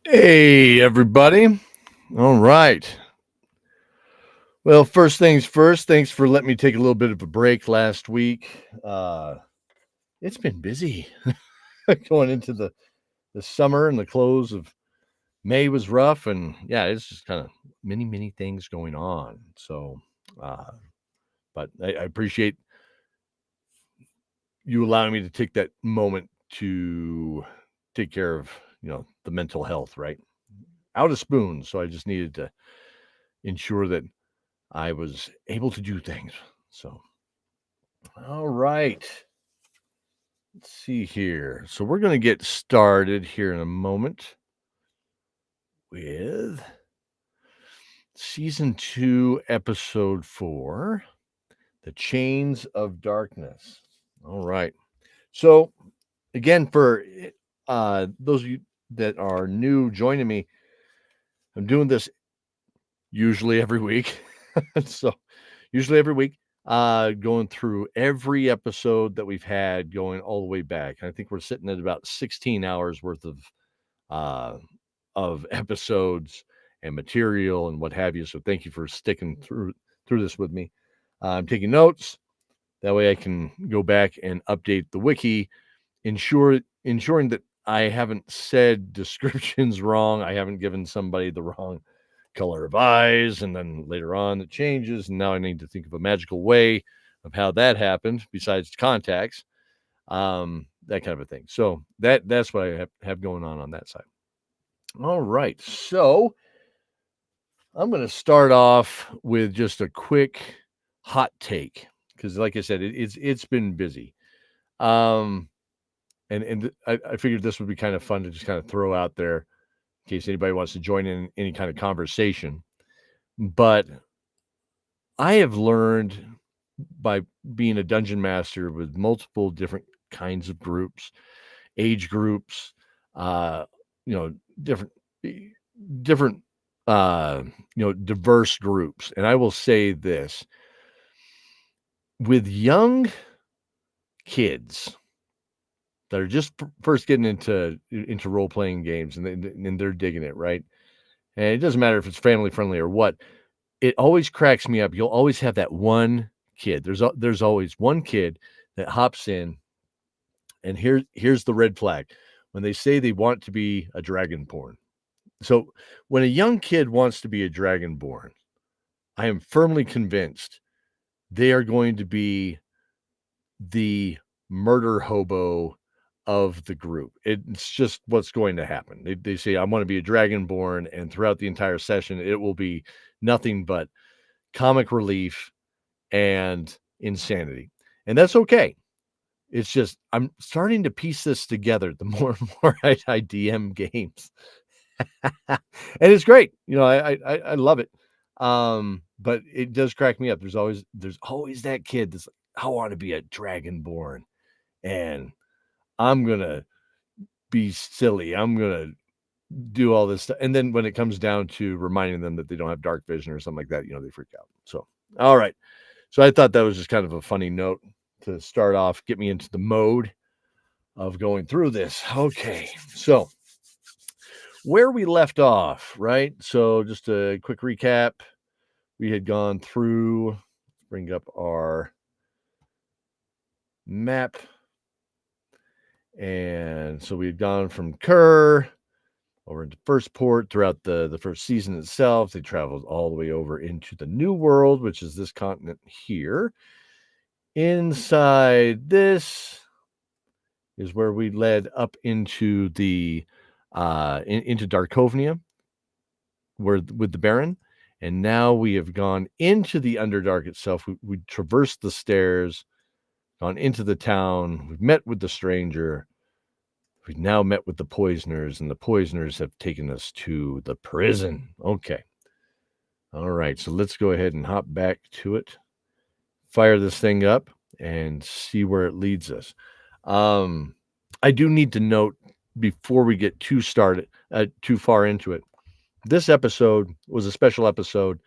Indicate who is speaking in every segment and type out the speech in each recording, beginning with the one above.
Speaker 1: Hey, everybody. All right. Well, first things first, thanks for letting me take a little bit of a break last week. It's been busy going into the summer, and the close of May was rough. And yeah, it's just kind of many things going on. So, uh, but I appreciate you allowing me to take that moment to take care of, the mental health, right? Out of spoons. So I just needed to ensure that I was able to do things. So, all right. Let's see here. So, we're going to get started here in a moment with season 2, episode 4, The Chains of Darkness. All right. So, again, for those of you that are new joining me, I'm doing this usually every week. So, usually every week, going through every episode that we've had going all the way back. I think we're sitting at about 16 hours worth uh, of episodes and material and what have you. So thank you for sticking through this with me. I'm taking notes. That way I can go back and update the wiki, ensuring that I haven't said descriptions wrong. I haven't given somebody the wrong color of eyes, and then later on it changes, and now I need to think of a magical way of how that happened besides contacts, that kind of a thing. So that's what I have going on that side. All right, so I'm going to start off with just a quick hot take because, like I said, it's been busy. Um, and I figured this would be kind of fun to just kind of throw out there in case anybody wants to join in any kind of conversation. But I have learned by being a dungeon master with multiple different kinds of groups, age groups, uh, you know, different, eh, different, diverse groups. And I will say this with young kids that are just first getting into role playing games, and they're digging it, right? And it doesn't matter if it's family friendly or what. It always cracks me up. You'll always have that one kid. There's always one kid that hops in, and here's the red flag. When they say they want to be a dragonborn. So, when a young kid wants to be a dragonborn, I am firmly convinced they are going to be the murder hobo of the group. It's just what's going to happen. They say, "I wanna be a dragonborn," and throughout the entire session, it will be nothing but comic relief and insanity, and that's okay. It's just I'm starting to piece this together the more and more I DM games, and it's great. I love it, but it does crack me up. There's always that kid that's like, "I wanna be a dragonborn, and I'm gonna be silly. I'm gonna do all this stuff," and then when it comes down to reminding them that they don't have dark vision or something like that, they freak out. So, all right. So I thought that was just kind of a funny note to start off, get me into the mode of going through this. Okay. So where we left off, right? So just a quick recap. We had gone through, bring up our map. And so we had gone from Kerr over into First Port throughout the first season itself. They traveled all the way over into the New World, which is this continent here. Inside this is where we led up into the into Darkovnia, where with the Baron, and now we have gone into the Underdark itself. We traversed the stairs, gone into the town. We've met with the stranger. We've now met with the poisoners, and the poisoners have taken us to the prison. Okay. All right. So let's go ahead and hop back to it. Fire this thing up and see where it leads us. I do need to note before we get too far into it. This episode was a special episode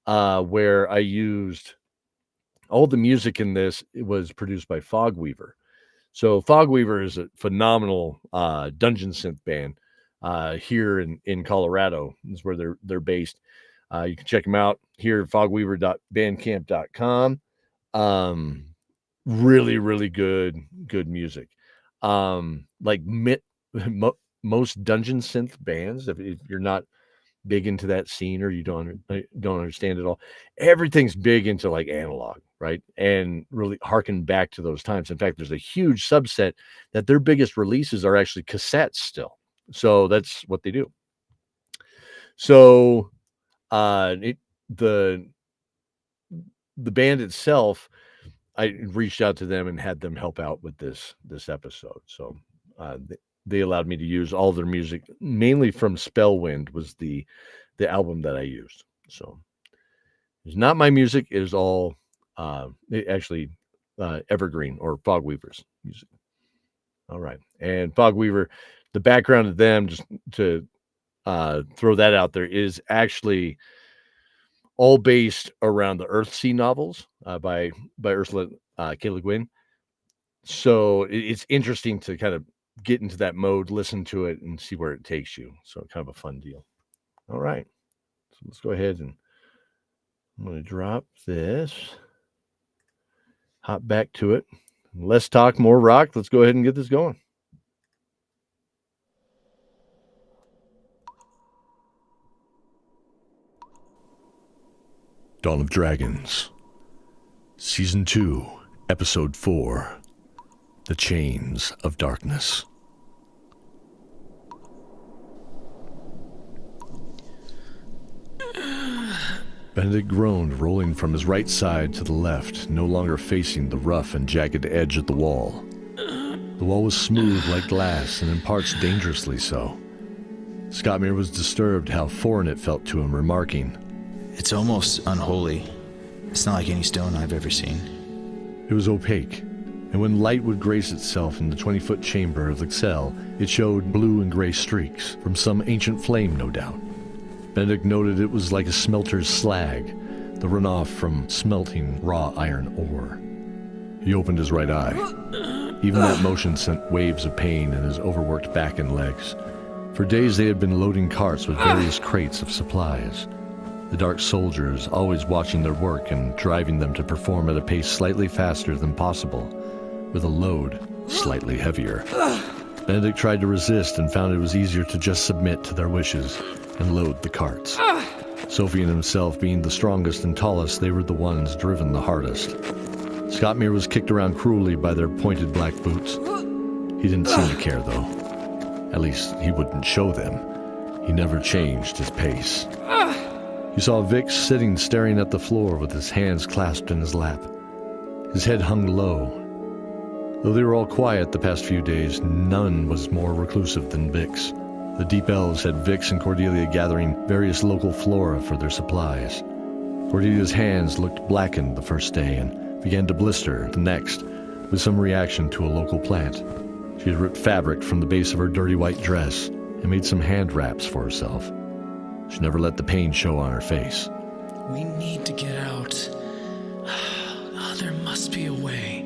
Speaker 1: where I used all the music in this. It was produced by Fogweaver. So Fogweaver is a phenomenal dungeon synth band. here in Colorado is where they're based. You can check them out here at fogweaver.bandcamp.com. Really, really good music. Like most dungeon synth bands, if you're not big into that scene or you don't understand it all, everything's big into like analog, right? And really harken back to those times. In fact, there's a huge subset that their biggest releases are actually cassettes still. So that's what they do. So the band itself, I reached out to them and had them help out with this episode. So they allowed me to use all their music, mainly from Spellwind was the album that I used. So it's not my music, it is all Evergreen or Fogweaver's music. All right. And Fogweaver, the background of them, just to throw that out there, is actually all based around the Earthsea novels by Ursula K. Le Guin. So it's interesting to kind of get into that mode, listen to it, and see where it takes you. So kind of a fun deal. All right. So let's go ahead and I'm going to drop this. Hop back to it. Less talk, more rock. Let's go ahead and get this going. Dawn of Dragons, Season 2, Episode 4, The Chains of Darkness. Benedict groaned, rolling from his right side to the left, no longer facing the rough and jagged edge of the wall. The wall was smooth like glass, and in parts dangerously so. Scottmere was disturbed how foreign it felt to him, remarking,
Speaker 2: "It's almost unholy. It's not like any stone I've ever seen."
Speaker 1: It was opaque, and when light would grace itself in the 20-foot chamber of the cell, it showed blue and gray streaks, from some ancient flame, no doubt. Benedict noted it was like a smelter's slag, the runoff from smelting raw iron ore. He opened his right eye. Even that motion sent waves of pain in his overworked back and legs. For days they had been loading carts with various crates of supplies. The dark soldiers always watching their work and driving them to perform at a pace slightly faster than possible, with a load slightly heavier. Benedict tried to resist and found it was easier to just submit to their wishes and load the carts. Sophie and himself being the strongest and tallest, they were the ones driven the hardest. Scottmere was kicked around cruelly by their pointed black boots. He didn't seem to care, though. At least, he wouldn't show them. He never changed his pace. You saw Vix sitting staring at the floor with his hands clasped in his lap. His head hung low. Though they were all quiet the past few days, none was more reclusive than Vix. The Deep Elves had Vix and Cordelia gathering various local flora for their supplies. Cordelia's hands looked blackened the first day and began to blister the next, with some reaction to a local plant. She had ripped fabric from the base of her dirty white dress and made some hand wraps for herself. She never let the pain show on her face.
Speaker 3: "We need to get out. There must be a way."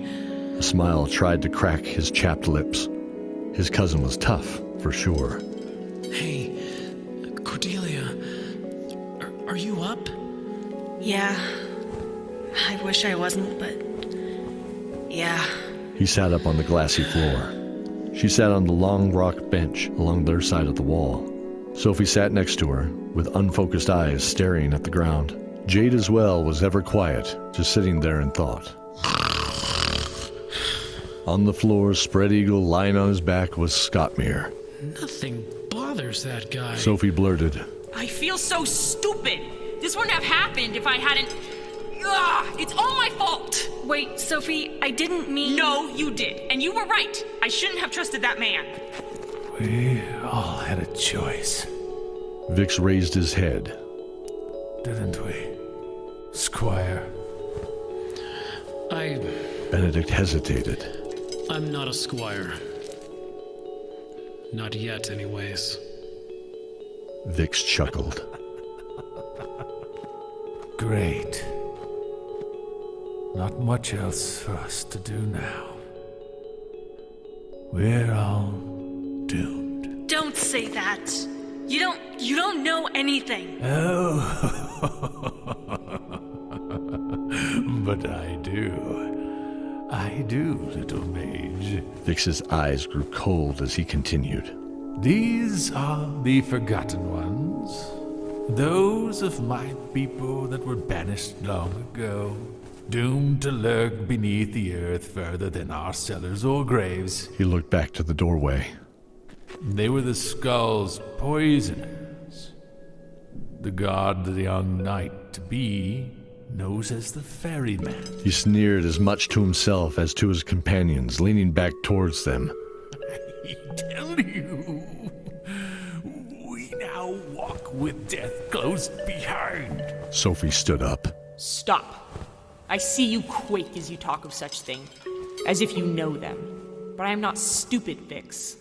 Speaker 1: A smile tried to crack his chapped lips. His cousin was tough, for sure.
Speaker 3: "Hey, Cordelia, are you up?"
Speaker 4: Yeah. I wish I wasn't, but yeah.
Speaker 1: He sat up on the glassy floor. She sat on the long rock bench along their side of the wall. Sophie sat next to her, with unfocused eyes staring at the ground. Jade as well was ever quiet, just sitting there in thought. On the floor, Spread Eagle lying on his back, was Scottmere.
Speaker 3: "Nothing bothers that guy."
Speaker 1: Sophie blurted,
Speaker 5: "I feel so stupid. This wouldn't have happened if I hadn't... Ugh, it's all my fault."
Speaker 4: Wait, Sophie, I didn't mean...
Speaker 5: No, you did. And you were right. I shouldn't have trusted that man.
Speaker 6: We all had a choice,
Speaker 1: Vix raised his head.
Speaker 6: didn't we, Squire?
Speaker 1: Benedict hesitated.
Speaker 3: I'm not a squire. Not yet, anyways.
Speaker 1: Vix chuckled.
Speaker 6: Great. Not much else for us to do now. We're all doomed.
Speaker 4: Don't say that. You don't know anything.
Speaker 6: Oh, but I do. I do, little mage.
Speaker 1: Vix's eyes grew cold as he continued.
Speaker 6: These are the forgotten ones. Those of my people that were banished long ago, doomed to lurk beneath the earth further than our cellars or graves.
Speaker 1: He looked back to the doorway.
Speaker 6: They were the skull's poisoners. The god the young knight-to-be knows as the ferryman.
Speaker 1: He sneered as much to himself as to his companions, leaning back towards them.
Speaker 6: I tell you, we now walk with death close behind.
Speaker 1: Sophie stood up.
Speaker 5: Stop. I see you quake as you talk of such thing, as if you know them. But I am not stupid, Vix.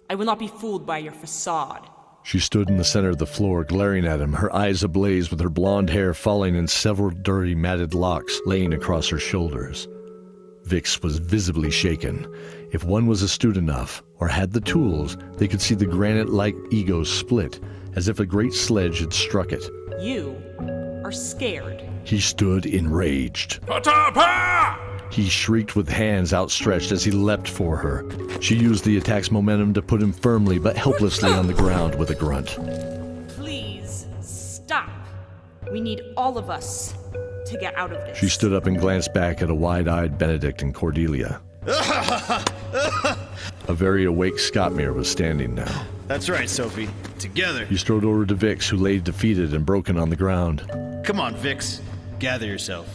Speaker 5: I will not be fooled by your facade.
Speaker 1: She stood in the center of the floor, glaring at him, her eyes ablaze with her blonde hair falling in several dirty matted locks laying across her shoulders. Vix was visibly shaken. If one was astute enough, or had the tools, they could see the granite-like ego split, as if a great sledge had struck it.
Speaker 5: You are scared.
Speaker 1: He stood enraged.
Speaker 6: Patapa!
Speaker 1: He shrieked with hands outstretched as he leapt for her. She used the attack's momentum to put him firmly but helplessly on the ground with a grunt.
Speaker 5: Please, stop. We need all of us to get out of this.
Speaker 1: She stood up and glanced back at a wide-eyed Benedict and Cordelia. A very awake Scottmere was standing now.
Speaker 2: That's right, Sophie. Together.
Speaker 1: He strode over to Vix, who lay defeated and broken on the ground.
Speaker 2: Come on, Vix. Gather yourself.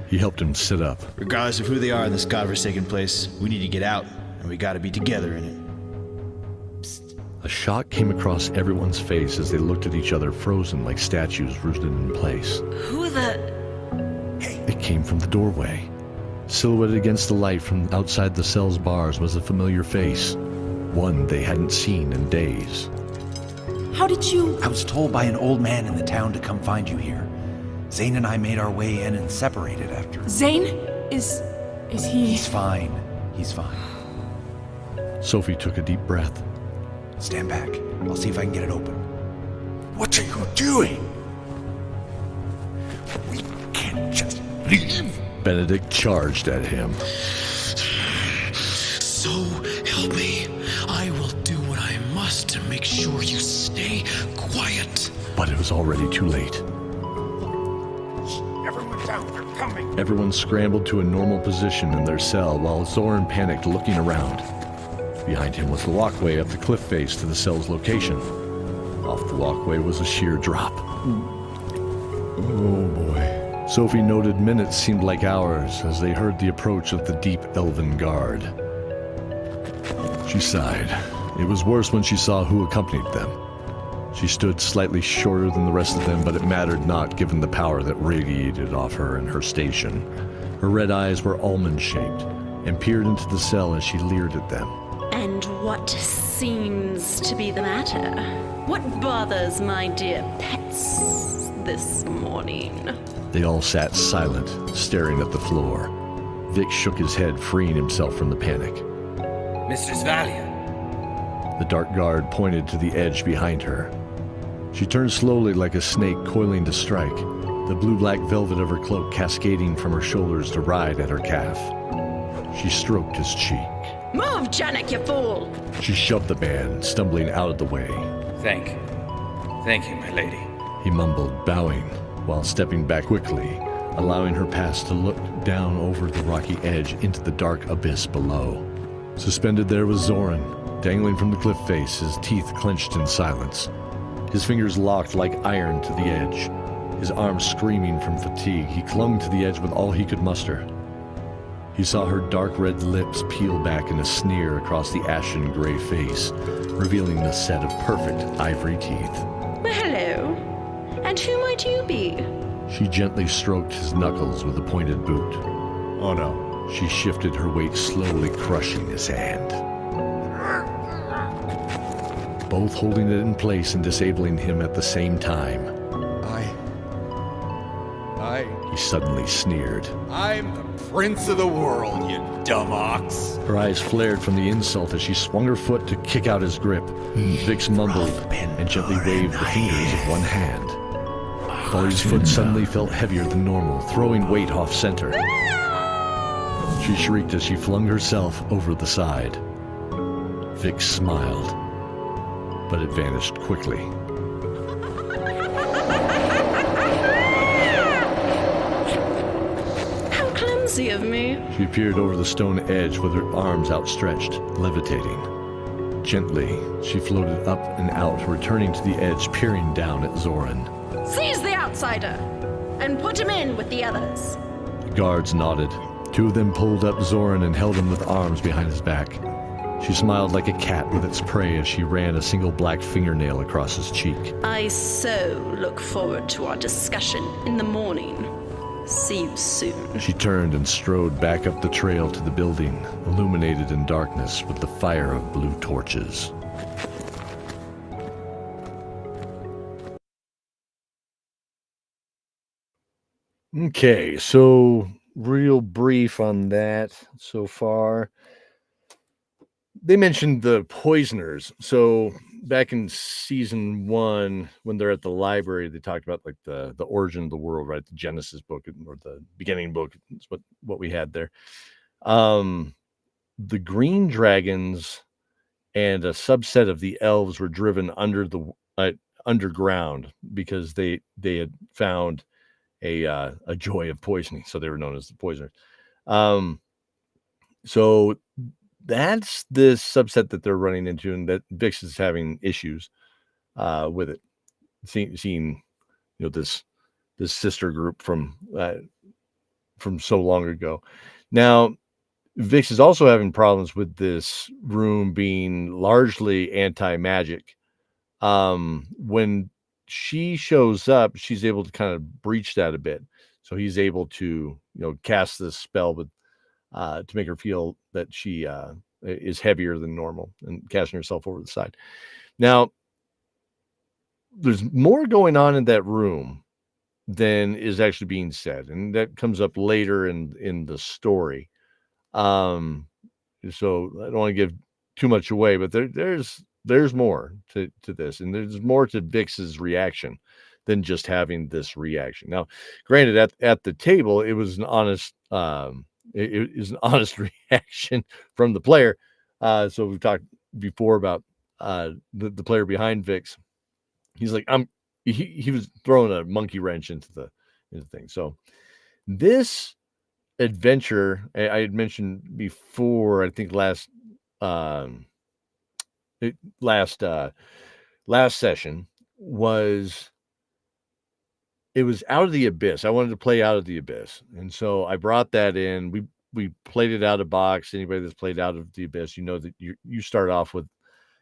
Speaker 1: He helped him sit up.
Speaker 2: Regardless of who they are in this godforsaken place, we need to get out, and we gotta be together in it.
Speaker 1: Psst. A shock came across everyone's face as they looked at each other, frozen like statues rooted in place.
Speaker 4: Who the...
Speaker 1: It came from the doorway. Silhouetted against the light from outside the cell's bars was a familiar face. One they hadn't seen in days.
Speaker 5: How did you...
Speaker 7: I was told by an old man in the town to come find you here. Zane and I made our way in and separated after.
Speaker 5: Zane? Is he...
Speaker 7: He's fine. He's fine.
Speaker 1: Sophie took a deep breath.
Speaker 7: Stand back. I'll see if I can get it open.
Speaker 6: What are you doing? We can't just leave.
Speaker 1: Benedict charged at him.
Speaker 3: So help me. I will do what I must to make sure you stay quiet.
Speaker 1: But it was already too late.
Speaker 6: Everyone down, they're coming.
Speaker 1: Everyone scrambled to a normal position in their cell while Zoran panicked, looking around. Behind him was the walkway up the cliff face to the cell's location. Off the walkway was a sheer drop. Oh boy. Sophie noted minutes seemed like hours as they heard the approach of the deep elven guard. She sighed. It was worse when she saw who accompanied them. She stood slightly shorter than the rest of them, but it mattered not given the power that radiated off her and her station. Her red eyes were almond-shaped and peered into the cell as she leered at them.
Speaker 8: And what seems to be the matter? What bothers my dear pets this morning?
Speaker 1: They all sat silent, staring at the floor. Vic shook his head, freeing himself from the panic.
Speaker 9: Mistress Valia.
Speaker 1: The dark guard pointed to the edge behind her. She turned slowly like a snake coiling to strike, the blue-black velvet of her cloak cascading from her shoulders to ride at her calf. She stroked his cheek.
Speaker 8: Move, Janek, you fool!
Speaker 1: She shoved the man, stumbling out of the way.
Speaker 9: Thank you, my lady.
Speaker 1: He mumbled, bowing, while stepping back quickly, allowing her pass to look down over the rocky edge into the dark abyss below. Suspended there was Zoran, dangling from the cliff face, his teeth clenched in silence. His fingers locked like iron to the edge. His arms screaming from fatigue, he clung to the edge with all he could muster. He saw her dark red lips peel back in a sneer across the ashen gray face, revealing a set of perfect ivory teeth.
Speaker 8: Well, hello. And who might you be?
Speaker 1: She gently stroked his knuckles with a pointed boot.
Speaker 2: Oh no.
Speaker 1: She shifted her weight, slowly crushing his hand. Both holding it in place and disabling him at the same time.
Speaker 10: I...
Speaker 1: He suddenly sneered.
Speaker 10: I'm the prince of the world, you dumb ox.
Speaker 1: Her eyes flared from the insult as she swung her foot to kick out his grip. Vix mumbled and gently waved the fingers of one hand. Folly's foot suddenly felt heavier than normal, throwing weight off center. She shrieked as she flung herself over the side. Vix smiled, but it vanished quickly.
Speaker 8: How clumsy of me.
Speaker 1: She peered over the stone edge with her arms outstretched, levitating. Gently, she floated up and out, returning to the edge, peering down at Zoran.
Speaker 8: Seize the outsider and put him in with the others.
Speaker 1: The guards nodded. Two of them pulled up Zoran and held him with arms behind his back. She smiled like a cat with its prey as she ran a single black fingernail across his cheek.
Speaker 8: I so look forward to our discussion in the morning. See you soon.
Speaker 1: She turned and strode back up the trail to the building, illuminated in darkness with the fire of blue torches. Okay, so real brief on that so far. They mentioned the poisoners. So back in season 1, when they're at the library, they talked about like the origin of the world, right? The Genesis book or the beginning book is what we had there. The green dragons and a subset of the elves were driven under the underground because they had found a joy of poisoning, so they were known as the poisoners. So that's the subset that they're running into, and that Vix is having issues with it. Seeing this sister group from so long ago. Now, Vix is also having problems with this room being largely anti-magic. When she shows up, she's able to kind of breach that a bit. So he's able to, cast this spell with to make her feel that she is heavier than normal and casting herself over the side. Now, there's more going on in that room than is actually being said, and that comes up later in the story. So I don't want to give too much away, but there's more to this, and there's more to Vix's reaction than just having this reaction. Now, granted, at the table, it was an honest it is an honest reaction from the player. So we've talked before about the player behind Vix. He's like, he was throwing a monkey wrench into the thing. So this adventure I had mentioned before, I think last session was Out of the Abyss. I wanted to play Out of the Abyss, and so I brought that in. We played it out of box. Anybody that's played Out of the Abyss, you know that you start off with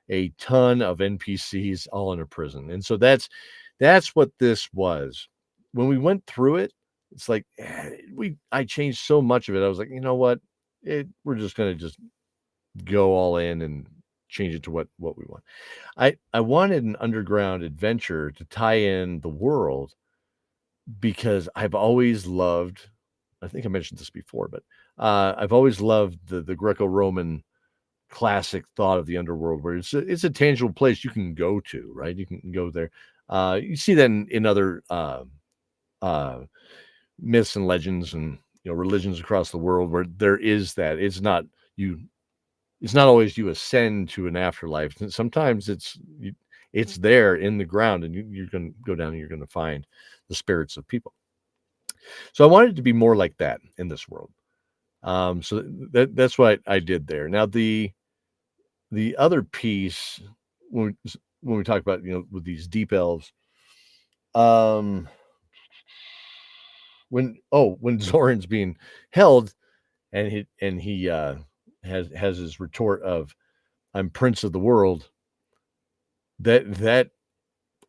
Speaker 1: a ton of NPCs all in a prison, and so that's what this was. When we went through it, it's like I changed so much of it. I was like, you know what, we're just gonna just go all in and change it to what we want. I wanted an underground adventure to tie in the world, because I've always loved, I think I mentioned this before, but I've always loved the Greco-Roman classic thought of the underworld, where it's a tangible place you can go to, right? You can go there. You see that in other myths and legends and religions across the world, where there is that. It's not always you ascend to an afterlife. Sometimes it's there in the ground, and you're going to go down and you're going to find the spirits of people. So I wanted it to be more like that in this world. So that's what I did there. Now the other piece, when we talk about with these deep elves, when Zoran's being held, and he has his retort of, "I'm Prince of the World," that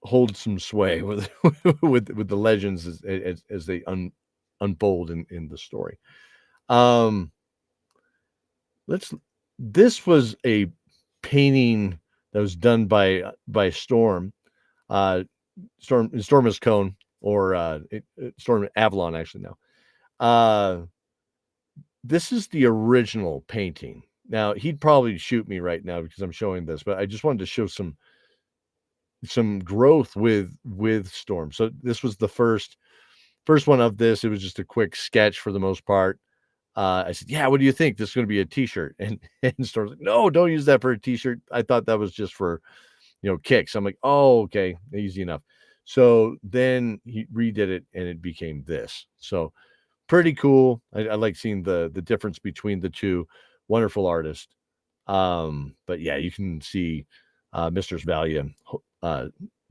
Speaker 1: holds some sway with the legends as they unfold in the story. This was a painting that was done by Storm Storm is Cone, or Storm Avalon actually now. this is the original painting. Now, he'd probably shoot me right now because I'm showing this, but I just wanted to show some growth with Storm. So this was the first one of this. It was just a quick sketch for the most part. I said, yeah, what do you think? This is going to be a t-shirt. And Storm's like, no, don't use that for a t-shirt. I thought that was just for, kicks. I'm like, oh, okay, easy enough. So then he redid it and it became this. So pretty cool. I like seeing the difference between the two. Wonderful artist. But yeah, you can see Mistress Valia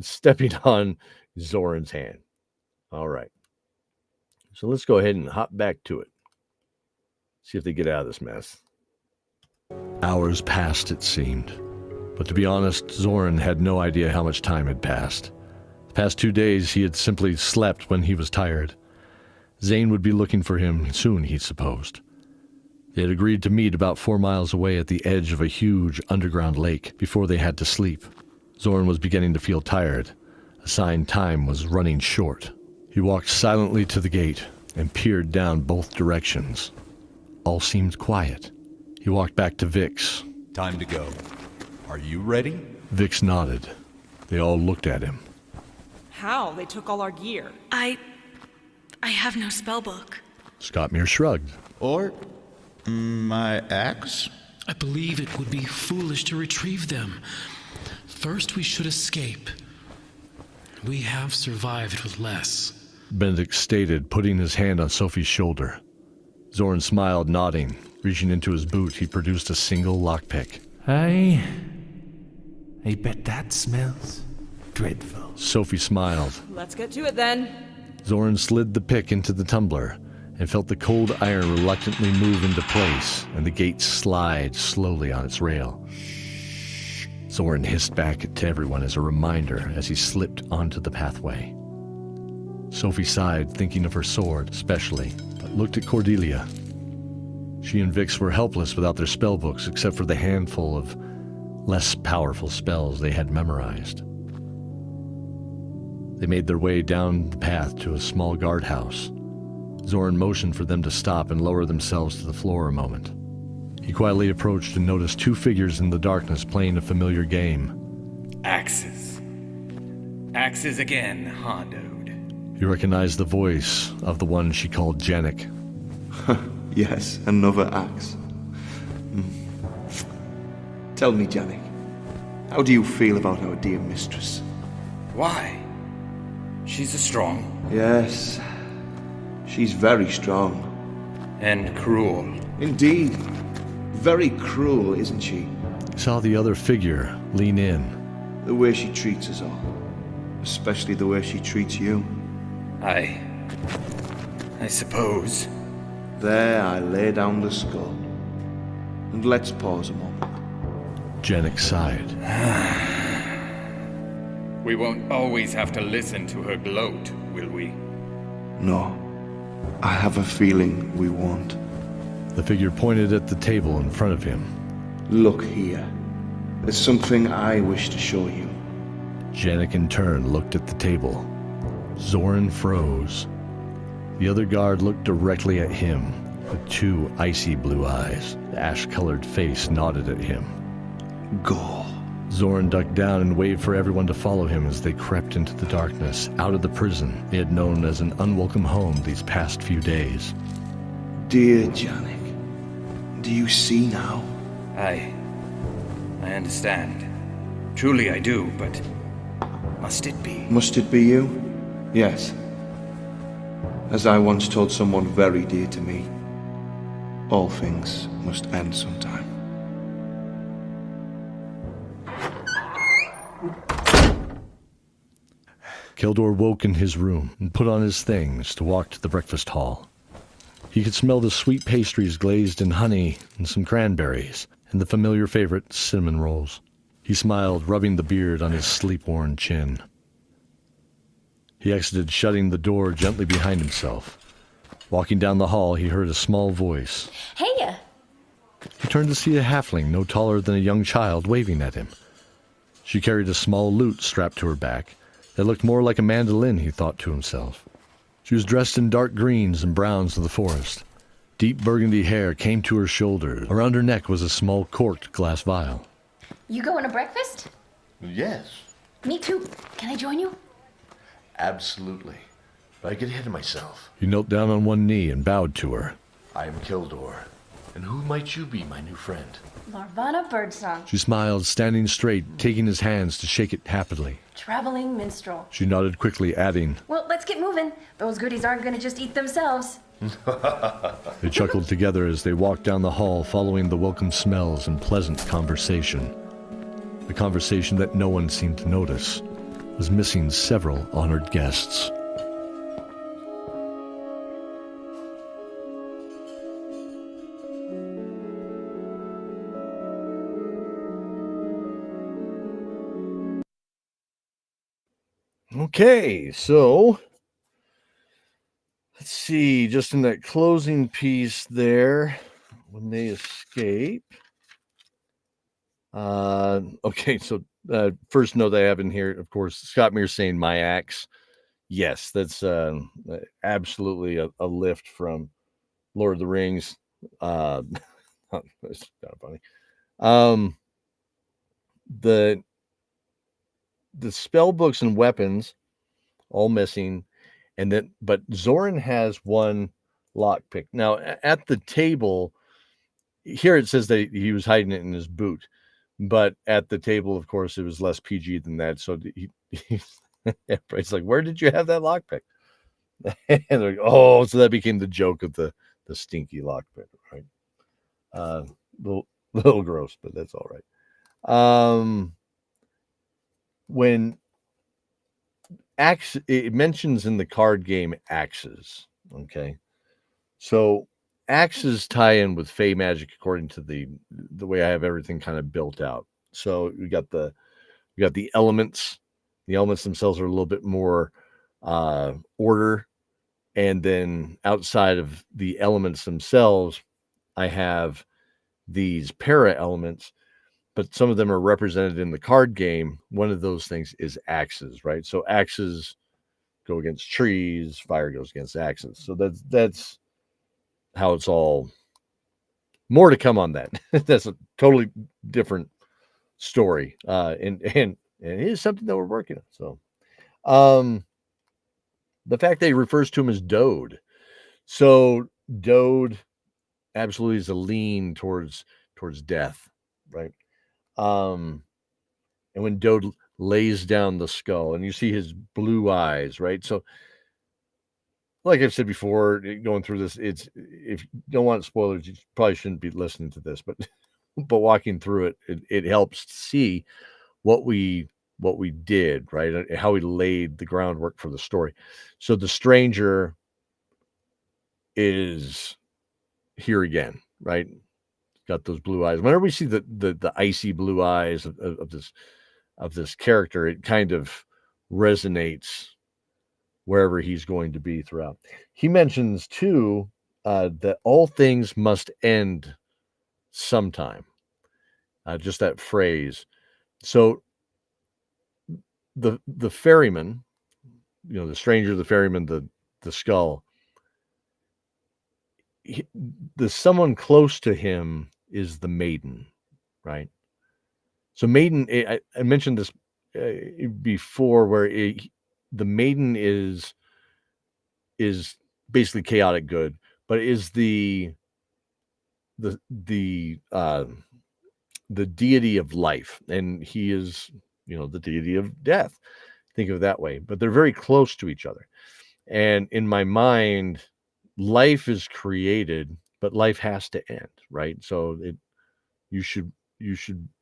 Speaker 1: stepping on Zoran's hand. All right. So let's go ahead and hop back to it. See if they get out of this mess. Hours passed, it seemed. But to be honest, Zoran had no idea how much time had passed. The past 2 days, he had simply slept when he was tired. Zane would be looking for him soon, he supposed. They had agreed to meet about 4 miles away at the edge of a huge underground lake before they had to sleep. Zoran was beginning to feel tired. Assigned time was running short. He walked silently to the gate and peered down both directions. All seemed quiet. He walked back to Vix.
Speaker 10: Time to go. Are you ready?
Speaker 1: Vix nodded. They all looked at him.
Speaker 5: How? They took all our gear.
Speaker 4: I have no spellbook.
Speaker 1: Scottmere shrugged.
Speaker 2: Or my axe?
Speaker 3: I believe it would be foolish to retrieve them. First, we should escape. We have survived with less.
Speaker 1: Benedict stated, putting his hand on Sophie's shoulder. Zoran smiled, nodding. Reaching into his boot, he produced a single lockpick.
Speaker 6: I bet that smells dreadful.
Speaker 1: Sophie smiled.
Speaker 5: Let's get to it then.
Speaker 1: Zoran slid the pick into the tumbler and felt the cold iron reluctantly move into place and the gate slide slowly on its rail. Zoran hissed back to everyone as a reminder as he slipped onto the pathway. Sophie sighed, thinking of her sword especially, but looked at Cordelia. She and Vix were helpless without their spellbooks except for the handful of less powerful spells they had memorized. They made their way down the path to a small guardhouse. Zoran motioned for them to stop and lower themselves to the floor a moment. He quietly approached and noticed 2 figures in the darkness playing a familiar game.
Speaker 9: Axes. Axes again, Hondo.
Speaker 1: He recognized the voice of the one she called Janik.
Speaker 11: Yes, another axe. Tell me, Janik, how do you feel about our dear mistress?
Speaker 9: Why? She's a strong.
Speaker 11: Yes, she's very strong.
Speaker 9: And cruel.
Speaker 11: Indeed. Very cruel, isn't she?
Speaker 1: He saw the other figure lean in.
Speaker 11: The way she treats us all. Especially the way she treats you.
Speaker 9: I suppose.
Speaker 11: There I lay down the skull. And let's pause a moment.
Speaker 1: Janik sighed.
Speaker 9: We won't always have to listen to her gloat, will we?
Speaker 11: No. I have a feeling we won't.
Speaker 1: The figure pointed at the table in front of him.
Speaker 11: Look here. There's something I wish to show you.
Speaker 1: Janik in turn looked at the table. Zoran froze. The other guard looked directly at him, with 2 icy blue eyes. The ash-colored face nodded at him.
Speaker 11: Go.
Speaker 1: Zoran ducked down and waved for everyone to follow him as they crept into the darkness, out of the prison they had known as an unwelcome home these past few days.
Speaker 11: Dear Janik, do you see now?
Speaker 9: I understand. Truly I do, but must it be?
Speaker 11: Must it be you? Yes. As I once told someone very dear to me, all things must end sometime.
Speaker 1: Keldor woke in his room and put on his things to walk to the breakfast hall. He could smell the sweet pastries glazed in honey and some cranberries, and the familiar favorite, cinnamon rolls. He smiled, rubbing the beard on his sleep-worn chin. He exited, shutting the door gently behind himself. Walking down the hall, he heard a small voice.
Speaker 8: Hey!
Speaker 1: He turned to see a halfling no taller than a young child waving at him. She carried a small lute strapped to her back that looked more like a mandolin, he thought to himself. She was dressed in dark greens and browns of the forest. Deep burgundy hair came to her shoulders. Around her neck was a small corked glass vial.
Speaker 12: You going to breakfast?
Speaker 13: Yes,
Speaker 12: Me too. Can I join you?
Speaker 13: absolutely. But I get ahead of myself.
Speaker 1: He knelt down on one knee and bowed to her.
Speaker 13: I am Kildor. And who might you be, my new friend?
Speaker 12: Larvana Birdsong,
Speaker 1: She smiled, standing straight, taking his hands to shake it happily.
Speaker 12: traveling minstrel.
Speaker 1: She nodded quickly, adding,
Speaker 12: Well, let's get moving. Those goodies aren't going to just eat themselves.
Speaker 1: They chuckled together as they walked down the hall, following the welcome smells and pleasant conversation. The conversation that no one seemed to notice was missing several honored guests. Okay, so let's see, just in that closing piece there, when they escape. Okay, so first note I have in here, of course, Scott Mears saying my axe. Yes, that's absolutely a lift from Lord of the Rings. That's kind of funny. The spell books and weapons all missing, and then but Zoran has one lockpick. Now at the table here it says that he was hiding it in his boot, but at the table, of course, it was less PG than that. So everybody's like, "Where did you have that lockpick?" And they're like, "Oh, so that became the joke of the stinky lockpick, right?" Little gross, but that's all right. When axe, it mentions in the card game axes. Okay, so axes tie in with Fey magic according to the way I have everything kind of built out. So we got the elements. The elements themselves are a little bit more order, and then outside of the elements themselves, I have these para elements, but some of them are represented in the card game. One of those things is axes, right? So axes go against trees, fire goes against axes. So that's how it's all. More to come on that. That's a totally different story, and it is something that we're working on. So, the fact that he refers to him as Dode, so Dode absolutely is a lean towards death, right? And when Dode lays down the skull, and you see his blue eyes, right? So, like I've said before, going through this, it's if you don't want spoilers, you probably shouldn't be listening to this, but walking through it helps see what we did, right? How we laid the groundwork for the story. So the stranger is here again, right? Got those blue eyes. Whenever we see the icy blue eyes of this character, it kind of resonates wherever he's going to be throughout. He mentions too that all things must end sometime. Just that phrase. So the ferryman, the stranger, the ferryman, the skull, the someone close to him is the maiden, right? So maiden, I mentioned this before, where the maiden is basically chaotic good, but is the deity of life, and he is the deity of death. Think of it that way, but they're very close to each other. And in my mind, life is created, but life has to end, right? So you should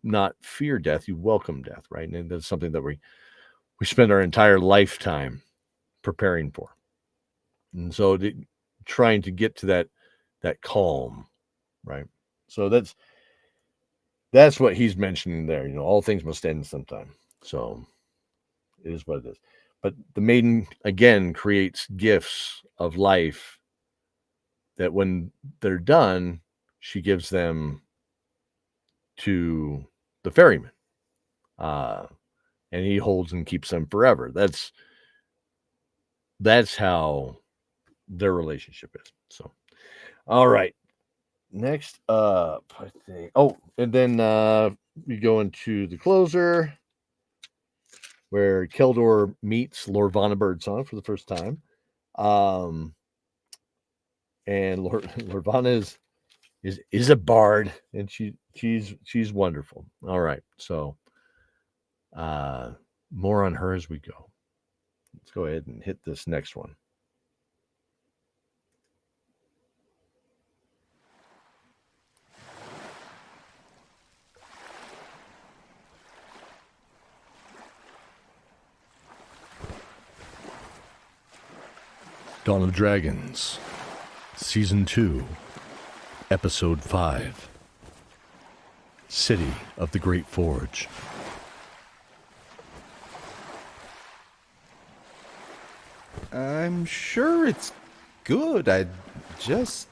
Speaker 1: not fear death, you welcome death, right? And that's something that we spend our entire lifetime preparing for. And so trying to get to that calm, right? So that's what he's mentioning there. All things must end sometime. So it is what it is. But the maiden again creates gifts of life that when they're done, she gives them to the ferryman. And he holds and keeps them forever. That's how their relationship is. So All right. Next up, I think. Oh, and then we go into the closer where Keldor meets Lord Vonnebergsson for the first time. And Lorvana is a bard, and she's wonderful. All right, so more on her as we go. Let's go ahead and hit this next one. Dawn of Dragons, Season 2, Episode 5, City of the Great Forge.
Speaker 10: I'm sure it's good. I just...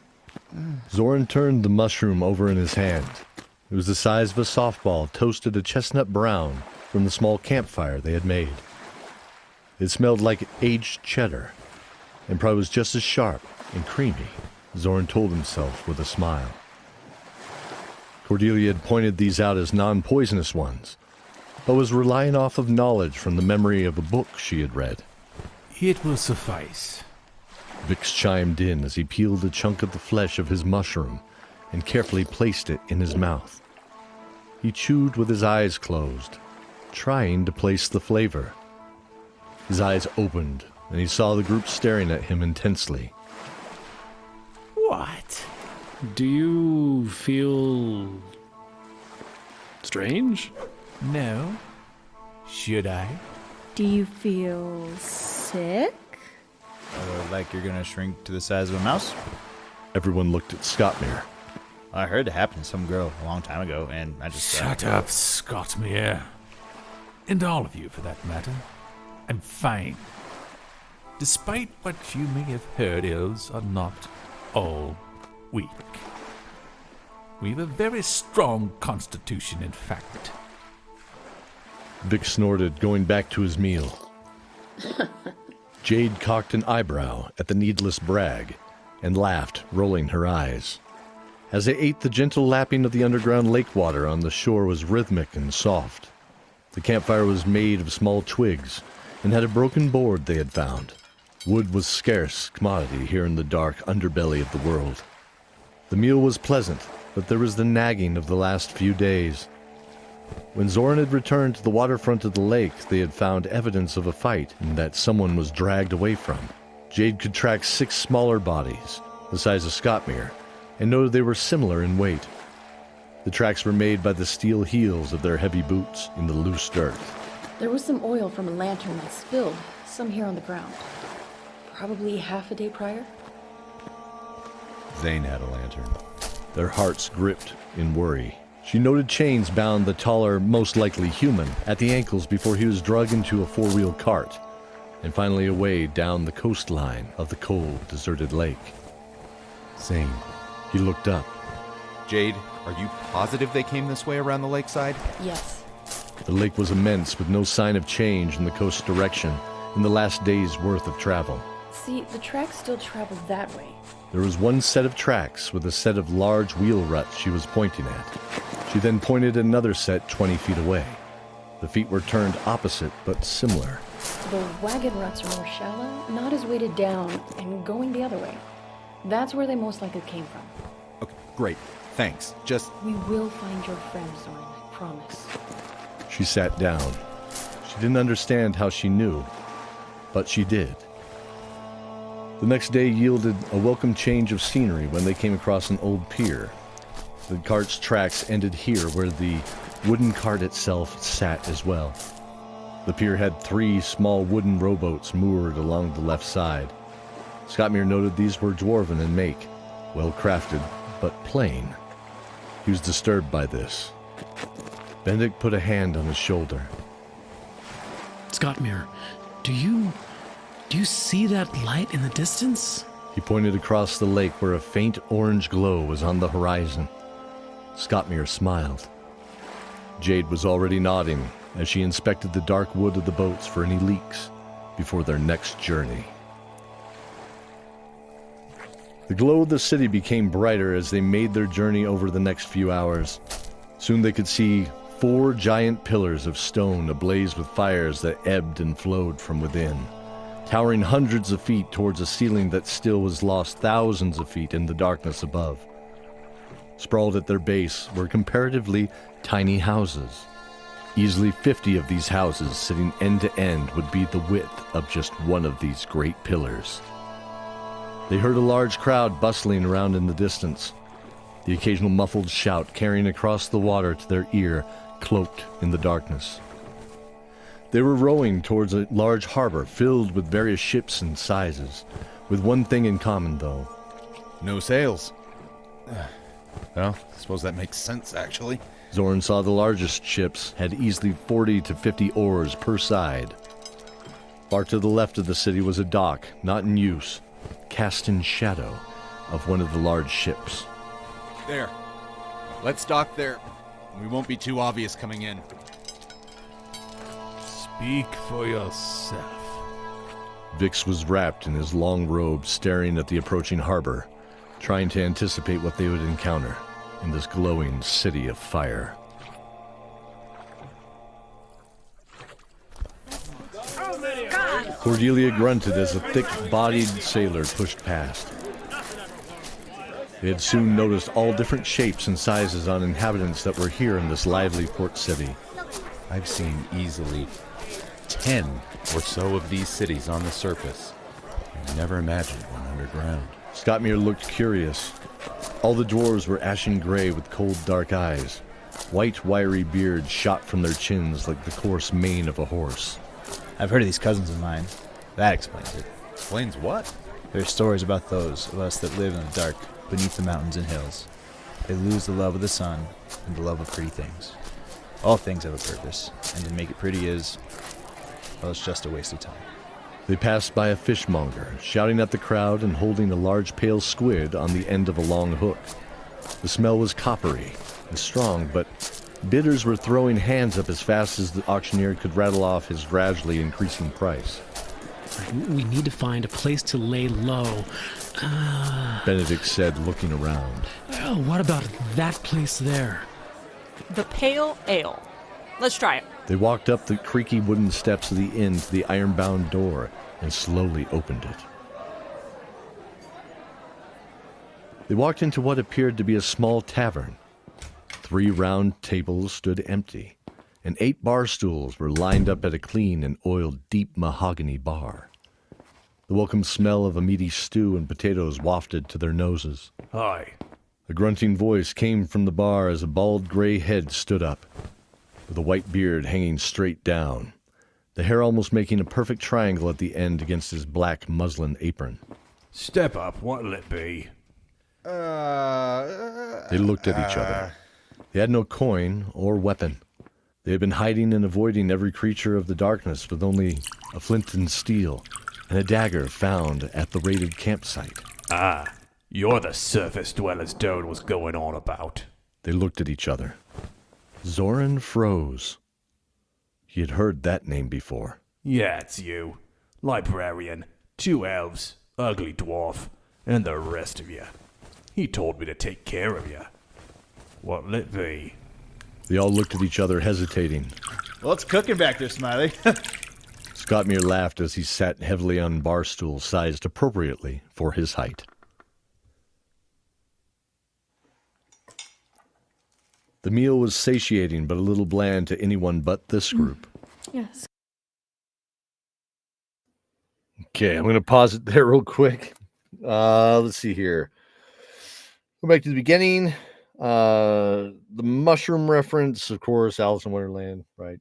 Speaker 1: Zoran turned the mushroom over in his hand. It was the size of a softball, toasted a chestnut brown from the small campfire they had made. It smelled like aged cheddar, and probably was just as sharp and creamy, Zoran told himself with a smile. Cordelia had pointed these out as non-poisonous ones, but was relying off of knowledge from the memory of a book she had read.
Speaker 6: It will suffice.
Speaker 1: Vix chimed in as he peeled a chunk of the flesh of his mushroom and carefully placed it in his mouth. He chewed with his eyes closed, trying to place the flavor. His eyes opened, and he saw the group staring at him intensely.
Speaker 3: What? Do you feel strange?
Speaker 6: No. Should I?
Speaker 14: Do you feel sick?
Speaker 2: Like you're gonna shrink to the size of a mouse?
Speaker 1: Everyone looked at Scottmere.
Speaker 2: I heard it happened to some girl a long time ago, and I just...
Speaker 6: Shut up, Scottmere. And all of you, for that matter. I'm fine. Despite what you may have heard, elves are not all weak. We've a very strong constitution, in fact.
Speaker 1: Vic snorted, going back to his meal. Jade cocked an eyebrow at the needless brag and laughed, rolling her eyes. As they ate, the gentle lapping of the underground lake water on the shore was rhythmic and soft. The campfire was made of small twigs and had a broken board they had found. Wood was scarce commodity here in the dark underbelly of the world. The meal was pleasant, but there was the nagging of the last few days. When Zoran had returned to the waterfront of the lake, they had found evidence of a fight that someone was dragged away from. Jade could track 6 smaller bodies, the size of Scottmere, and noted they were similar in weight. The tracks were made by the steel heels of their heavy boots in the loose dirt.
Speaker 12: There was some oil from a lantern that spilled, some here on the ground. Probably half a day prior.
Speaker 10: Zane had a lantern.
Speaker 1: Their hearts gripped in worry. She noted chains bound the taller, most likely human, at the ankles before he was dragged into a 4-wheel cart, and finally away down the coastline of the cold, deserted lake.
Speaker 10: Zane.
Speaker 1: He looked up.
Speaker 10: Jade, are you positive they came this way around the lakeside?
Speaker 12: Yes.
Speaker 1: The lake was immense, with no sign of change in the coast direction in the last day's worth of travel.
Speaker 12: See, the tracks still traveled that way.
Speaker 1: There was one set of tracks with a set of large wheel ruts she was pointing at. She then pointed at another set 20 feet away. The feet were turned opposite, but similar.
Speaker 12: The wagon ruts are more shallow, not as weighted down, and going the other way. That's where they most likely came from.
Speaker 10: Okay, great. Thanks. Just...
Speaker 12: We will find your friend, Zoran, I promise.
Speaker 1: She sat down. She didn't understand how she knew, but she did. The next day yielded a welcome change of scenery when they came across an old pier. The cart's tracks ended here where the wooden cart itself sat as well. The pier had 3 small wooden rowboats moored along the left side. Scottmere noted these were dwarven in make, well crafted, but plain. He was disturbed by this. Benedict put a hand on his shoulder.
Speaker 3: Scottmere, do you see that light in the distance?
Speaker 1: He pointed across the lake where a faint orange glow was on the horizon. Scottmere smiled. Jade was already nodding as she inspected the dark wood of the boats for any leaks before their next journey. The glow of the city became brighter as they made their journey over the next few hours. Soon they could see 4 giant pillars of stone ablaze with fires that ebbed and flowed from within, towering hundreds of feet towards a ceiling that still was lost thousands of feet in the darkness above. Sprawled at their base were comparatively tiny houses. Easily 50 of these houses sitting end to end would be the width of just one of these great pillars. They heard a large crowd bustling around in the distance, the occasional muffled shout carrying across the water to their ear, cloaked in the darkness. They were rowing towards a large harbor filled with various ships and sizes, with one thing in common, though.
Speaker 10: No sails. Well, I suppose that makes sense, actually.
Speaker 1: Zoran saw the largest ships had easily 40 to 50 oars per side. Far to the left of the city was a dock, not in use, cast in shadow of one of the large ships.
Speaker 10: There. Let's dock there. We won't be too obvious coming in.
Speaker 6: Speak for yourself.
Speaker 1: Vix was wrapped in his long robe, staring at the approaching harbor, trying to anticipate what they would encounter in this glowing city of fire. Cordelia grunted as a thick-bodied sailor pushed past. They had soon noticed all different shapes and sizes on inhabitants that were here in this lively port city.
Speaker 10: I've seen easily 10 or so of these cities on the surface. I never imagined one underground.
Speaker 1: Scottmere looked curious. All the dwarves were ashen gray with cold, dark eyes. White, wiry beards shot from their chins like the coarse mane of a horse.
Speaker 15: I've heard of these cousins of mine. That explains it.
Speaker 10: Explains what?
Speaker 15: There's stories about those of us that live in the dark, beneath the mountains and hills. They lose the love of the sun and the love of pretty things. All things have a purpose, and to make it pretty is, well, it's just a waste of time.
Speaker 1: They passed by a fishmonger, shouting at the crowd and holding a large pale squid on the end of a long hook. The smell was coppery and strong, but bidders were throwing hands up as fast as the auctioneer could rattle off his gradually increasing price.
Speaker 3: We need to find a place to lay low.
Speaker 1: Benedict said, looking around.
Speaker 3: What about that place there?
Speaker 5: The Pale Ale. Let's try it.
Speaker 1: They walked up the creaky wooden steps of the inn to the iron-bound door and slowly opened it. They walked into what appeared to be a small tavern. 3 round tables stood empty, and 8 bar stools were lined up at a clean and oiled deep mahogany bar. The welcome smell of a meaty stew and potatoes wafted to their noses.
Speaker 6: Hi.
Speaker 1: A grunting voice came from the bar as a bald gray head stood up, with a white beard hanging straight down, the hair almost making a perfect triangle at the end against his black muslin apron.
Speaker 6: Step up, what'll it be?
Speaker 1: They looked at each other. They had no coin or weapon. They had been hiding and avoiding every creature of the darkness with only a flint and steel and a dagger found at the raided campsite.
Speaker 6: Ah, you're the surface dwellers Doan was going on about.
Speaker 1: They looked at each other. Zoran froze. He had heard that name before.
Speaker 6: Yeah, it's you. Librarian, 2 elves, ugly dwarf, and the rest of you. He told me to take care of you. What'll it be?
Speaker 1: They all looked at each other, hesitating.
Speaker 15: Well, it's cooking back there, Smiley.
Speaker 1: Scottmere laughed as he sat heavily on bar stools sized appropriately for his height. The meal was satiating, but a little bland to anyone but this group.
Speaker 12: Yes.
Speaker 1: Okay, I'm going to pause it there real quick. Let's see here. Go back to the beginning. The mushroom reference, of course, Alice in Wonderland, right?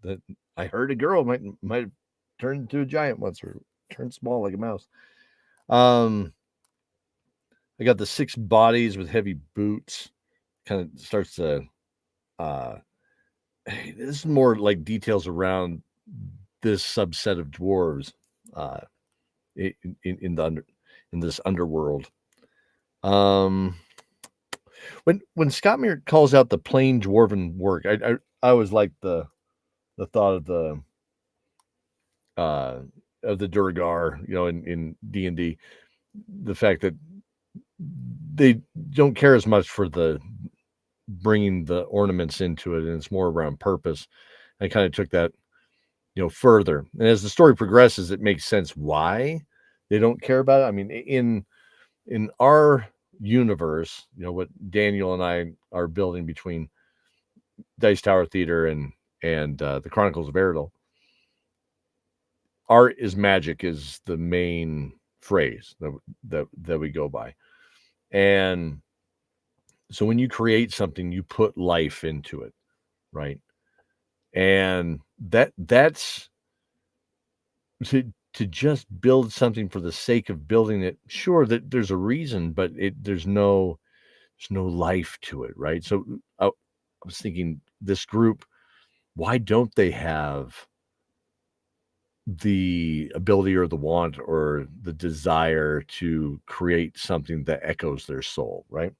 Speaker 1: That I heard a girl might have turned into a giant once, or turned small like a mouse. I got the 6 bodies with heavy boots. Kind of starts to this is more like details around this subset of dwarves in this underworld. When Scottmere calls out the plain dwarven work, I always like the thought of the Duergar, in D&D. the fact that they don't care as much for the bringing the ornaments into it, and it's more around purpose. I kind of took that, further. And as the story progresses, it makes sense why they don't care about it. I mean, in our universe, what Daniel and I are building between Dice Tower Theater and the Chronicles of Eredal, art is magic is the main phrase that we go by. And so when you create something, you put life into it, right? And that's to just build something for the sake of building it. Sure, that there's a reason, but there's no life to it, right? So I was thinking, this group, why don't they have the ability or the want or the desire to create something that echoes their soul, right?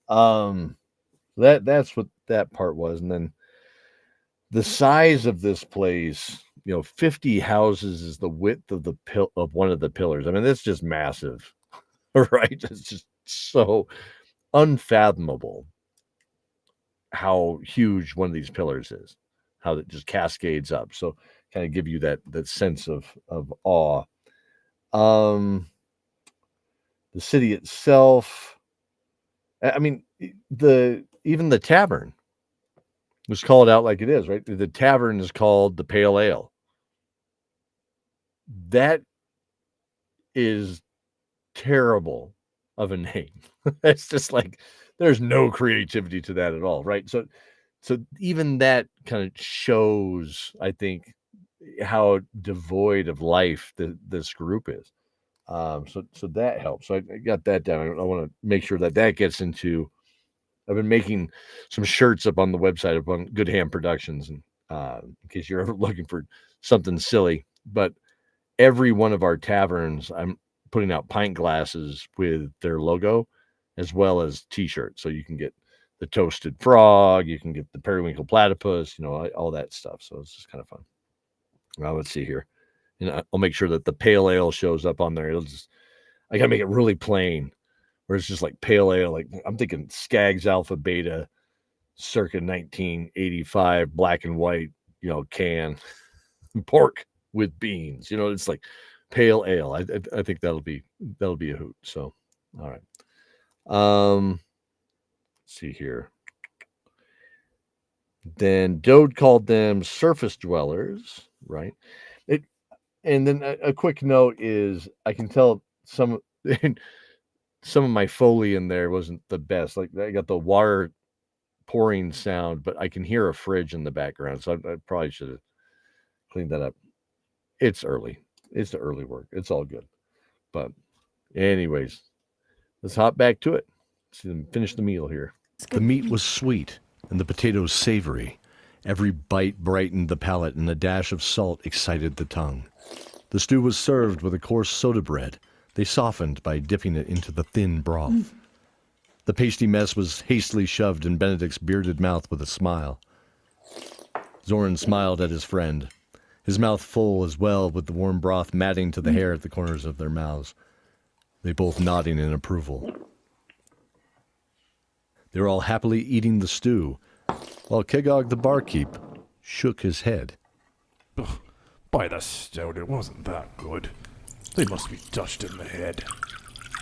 Speaker 1: That's what that part was. And then the size of this place, 50 houses is the width of of one of the pillars. I mean, that's just massive, right? It's just so unfathomable how huge one of these pillars is, how it just cascades up. So kind of give you that sense of awe. The city itself, I mean, even the tavern was called out like it is, right? The tavern is called the Pale Ale. That is terrible of a name. It's just like there's no creativity to that at all, right? So even that kind of shows, I think, how devoid of life this group is. So that helps. So I got that down. I want to make sure that gets into. I've been making some shirts up on the website up on Good Ham Productions, and in case you're ever looking for something silly. But every one of our taverns, I'm putting out pint glasses with their logo, as well as T-shirts. So you can get the toasted frog, you can get the periwinkle platypus, all that stuff. So it's just kind of fun. Well, let's see here, and I'll make sure that the Pale Ale shows up on there. I gotta make it really plain, where it's just like Pale Ale. Like I'm thinking Skaggs Alpha Beta, circa 1985, black and white, can, pork with beans. It's like Pale Ale. I think that'll be a hoot. So, all right. Let's see here. Then Dode called them surface dwellers, right? And then a quick note is I can tell some of my Foley in there wasn't the best. Like I got the water pouring sound, but I can hear a fridge in the background. So I probably should have cleaned that up. It's early. It's the early work. It's all good. But anyways, let's hop back to it. Finish the meal here. The meat was sweet and the potatoes savory. Every bite brightened the palate, and a dash of salt excited the tongue. The stew was served with a coarse soda bread. They softened by dipping it into the thin broth. The pasty mess was hastily shoved in Benedict's bearded mouth with a smile. Zoran smiled at his friend, his mouth full as well, with the warm broth matting to the hair at the corners of their mouths. They both nodding in approval. They were all happily eating the stew, while Kegog the barkeep shook his head.
Speaker 6: By the stone, it wasn't that good. They must be touched in the head.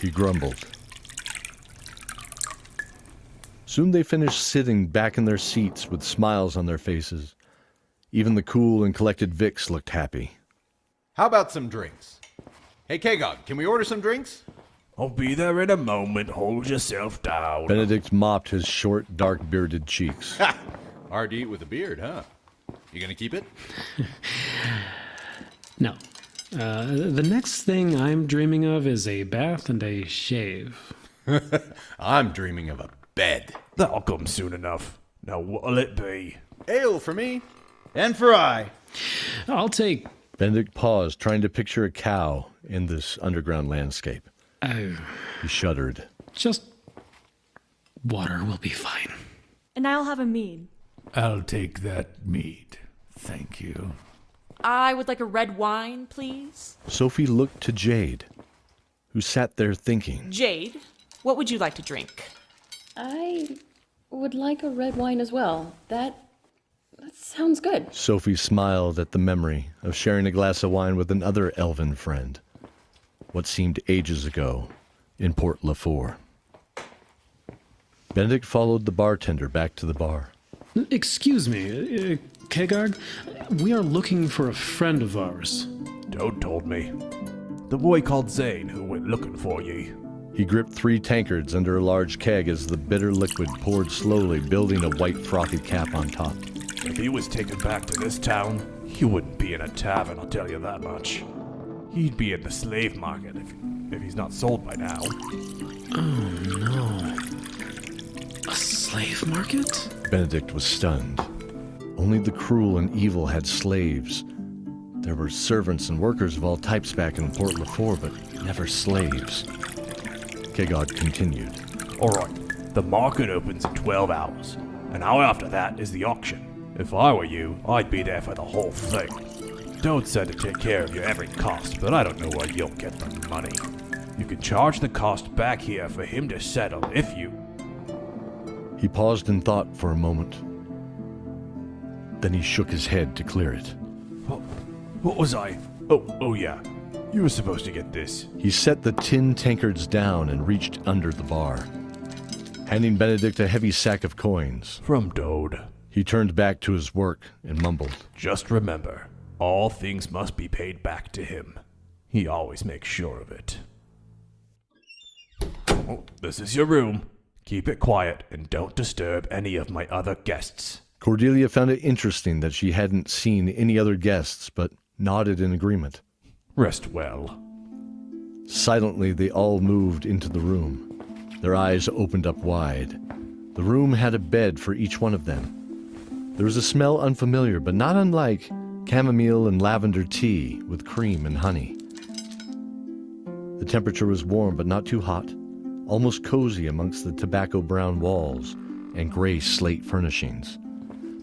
Speaker 1: He grumbled. Soon they finished sitting back in their seats with smiles on their faces. Even the cool and collected Vix looked happy.
Speaker 10: How about some drinks? Hey, Kegog, can we order some drinks?
Speaker 6: I'll be there in a moment. Hold yourself down.
Speaker 1: Benedict mopped his short, dark-bearded cheeks.
Speaker 10: Ha! Hard to eat with a beard, huh? You gonna keep it?
Speaker 3: No. The next thing I'm dreaming of is a bath and a shave.
Speaker 10: I'm dreaming of a bed.
Speaker 6: That'll come soon enough. Now what'll it be?
Speaker 10: Ale for me.
Speaker 15: And for I.
Speaker 3: I'll take...
Speaker 1: Benedict paused, trying to picture a cow in this underground landscape.
Speaker 3: Oh.
Speaker 1: He shuddered.
Speaker 3: Just... water will be fine.
Speaker 14: And I'll have a mead.
Speaker 6: I'll take that mead. Thank you.
Speaker 5: I would like a red wine, please.
Speaker 1: Sophie looked to Jade, who who sat there thinking.
Speaker 5: Jade, what would you like to drink?
Speaker 12: I would like a red wine as well. That sounds good.
Speaker 1: Sophie smiled at the memory of sharing a glass of wine with another elven friend. What seemed ages ago in Port Lafort. Benedict followed the bartender back to the bar.
Speaker 3: Excuse me, Kegard. We are looking for a friend of ours.
Speaker 6: Toad told me. The boy called Zane who went looking for ye.
Speaker 1: He gripped 3 tankards under a large keg as the bitter liquid poured slowly, building a white frothy cap on top.
Speaker 6: If he was taken back to this town, he wouldn't be in a tavern, I'll tell you that much. He'd be in the slave market if he's not sold by now.
Speaker 3: Oh no. A slave market?
Speaker 1: Benedict was stunned. Only the cruel and evil had slaves. There were servants and workers of all types back in Port Lafort, but never slaves. Kegard continued.
Speaker 6: All right, the market opens in 12 hours. An hour after that is the auction. If I were you, I'd be there for the whole thing. Toad said to take care of your every cost, but I don't know where you'll get the money. You can charge the cost back here for him to settle if you...
Speaker 1: He paused in thought for a moment. Then he shook his head to clear it.
Speaker 6: What was I? Oh yeah. You were supposed to get this.
Speaker 1: He set the tin tankards down and reached under the bar, handing Benedict a heavy sack of coins.
Speaker 6: From Toad.
Speaker 1: He turned back to his work and mumbled.
Speaker 6: Just remember, all things must be paid back to him. He always makes sure of it. Oh, this is your room. Keep it quiet and don't disturb any of my other guests.
Speaker 1: Cordelia found it interesting that she hadn't seen any other guests, but nodded in agreement.
Speaker 6: Rest well.
Speaker 1: Silently, they all moved into the room. Their eyes opened up wide. The room had a bed for each one of them. There was a smell unfamiliar, but not unlike chamomile and lavender tea with cream and honey. The temperature was warm, but not too hot, almost cozy amongst the tobacco brown walls and gray slate furnishings.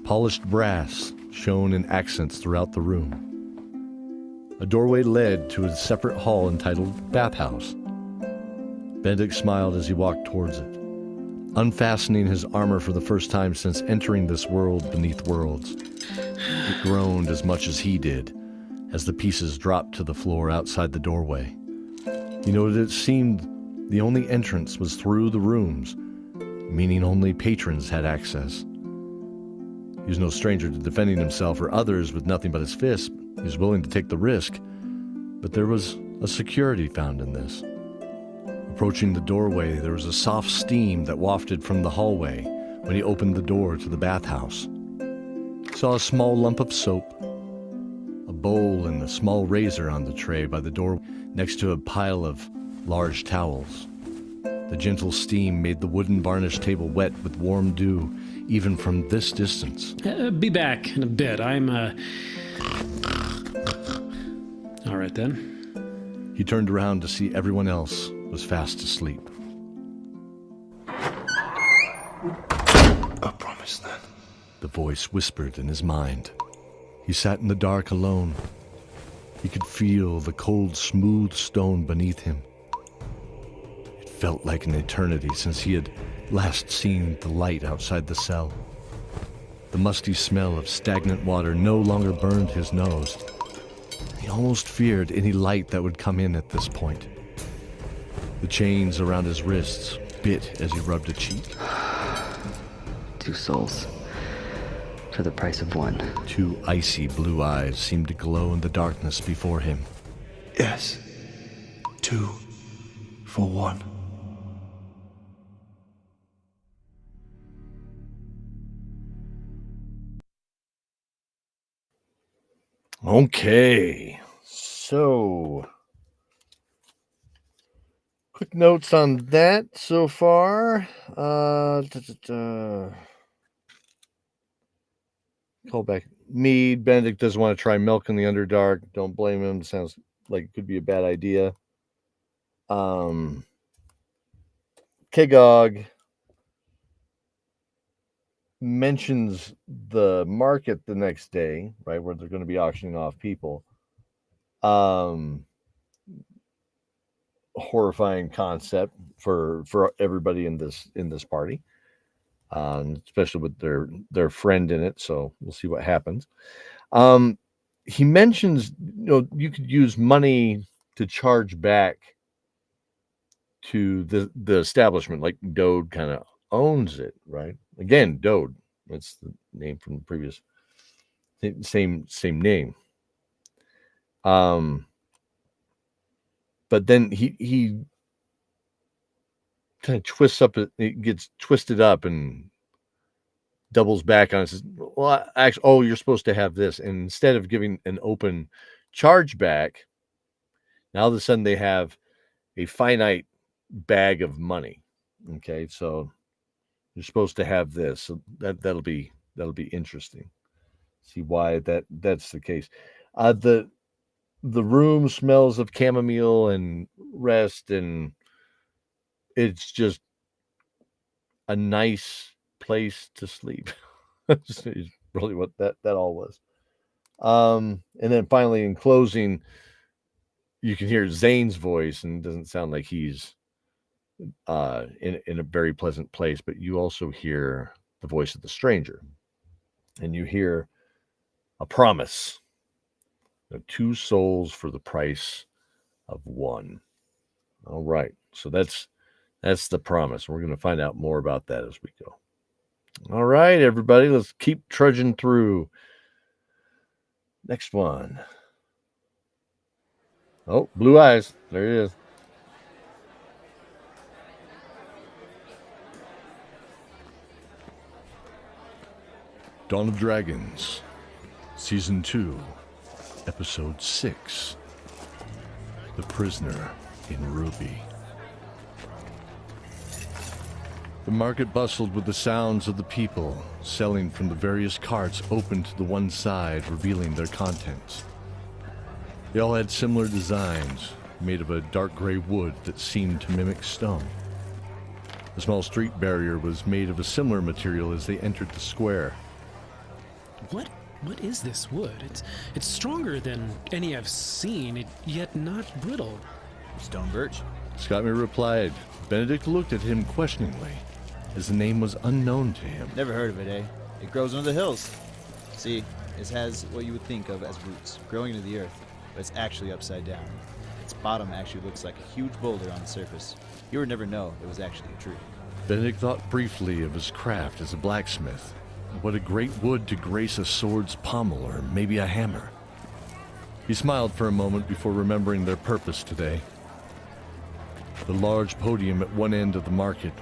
Speaker 1: Polished brass shone in accents throughout the room. A doorway led to a separate hall entitled Bathhouse. Benedict smiled as he walked towards it, unfastening his armor for the first time since entering this world beneath worlds. It groaned as much as he did as the pieces dropped to the floor outside the doorway. He noted it seemed the only entrance was through the rooms, meaning only patrons had access. He was no stranger to defending himself or others with nothing but his fists. He was willing to take the risk, but there was a security found in this. Approaching the doorway, there was a soft steam that wafted from the hallway when he opened the door to the bathhouse. He saw a small lump of soap, a bowl and a small razor on the tray by the door next to a pile of large towels. The gentle steam made the wooden varnished table wet with warm dew, even from this distance.
Speaker 3: Be back in a bit. I'm, All right, then.
Speaker 1: He turned around to see everyone else was fast asleep.
Speaker 11: I promise then.
Speaker 1: The voice whispered in his mind. He sat in the dark alone. He could feel the cold, smooth stone beneath him. It felt like an eternity since he had last seen the light outside the cell. The musty smell of stagnant water no longer burned his nose. He almost feared any light that would come in at this point. The chains around his wrists bit as he rubbed a cheek.
Speaker 16: 2 souls. For the price of 1.
Speaker 1: 2 icy blue eyes seemed to glow in the darkness before him.
Speaker 11: Yes. 2 for 1.
Speaker 1: Okay, so quick notes on that so far. Call back. Mead. Benedict doesn't want to try milk in the Underdark. Don't blame him. Sounds like it could be a bad idea. Kegog mentions the market the next day, right, where they're going to be auctioning off people. horrifying concept for everybody in this party, especially with their friend in it. So we'll see what happens. He mentions, you could use money to charge back to the establishment, like Dode kind of owns it, right? Again, Dode, that's the name from the previous, same name. But then he kind of twists up, it gets twisted up and doubles back on it, says, well, actually, you're supposed to have this. And instead of giving an open charge back, now all of a sudden they have a finite bag of money. Okay, so you're supposed to have this. So that'll be interesting. See why that's the case. The room smells of chamomile and rest, and it's just a nice place to sleep. It's really what that all was. And then finally, in closing, you can hear Zane's voice, and it doesn't sound like he's in a very pleasant place, but you also hear the voice of the stranger, and you hear a promise: 2 souls for the price of 1. All right, so that's the promise. We're going to find out more about that as we go. All right, everybody, let's keep trudging through. Next one. Oh, Blue Eyes. There it is. Dawn of Dragons, Season 2, Episode 6, The Prisoner in Ruby. The market bustled with the sounds of the people selling from the various carts open to the one side, revealing their contents. They all had similar designs, made of a dark gray wood that seemed to mimic stone. The small street barrier was made of a similar material as they entered the square.
Speaker 3: What is this wood? It's stronger than any I've seen, yet not brittle.
Speaker 15: Stone birch.
Speaker 1: Scottmere replied. Benedict looked at him questioningly, as the name was unknown to him.
Speaker 15: Never heard of it, eh? It grows under the hills. See, it has what you would think of as roots, growing into the earth, but it's actually upside down. Its bottom actually looks like a huge boulder on the surface. You would never know it was actually a tree.
Speaker 1: Benedict thought briefly of his craft as a blacksmith. What a great wood to grace a sword's pommel, or maybe a hammer. He smiled for a moment before remembering their purpose today. The large podium at one end of the market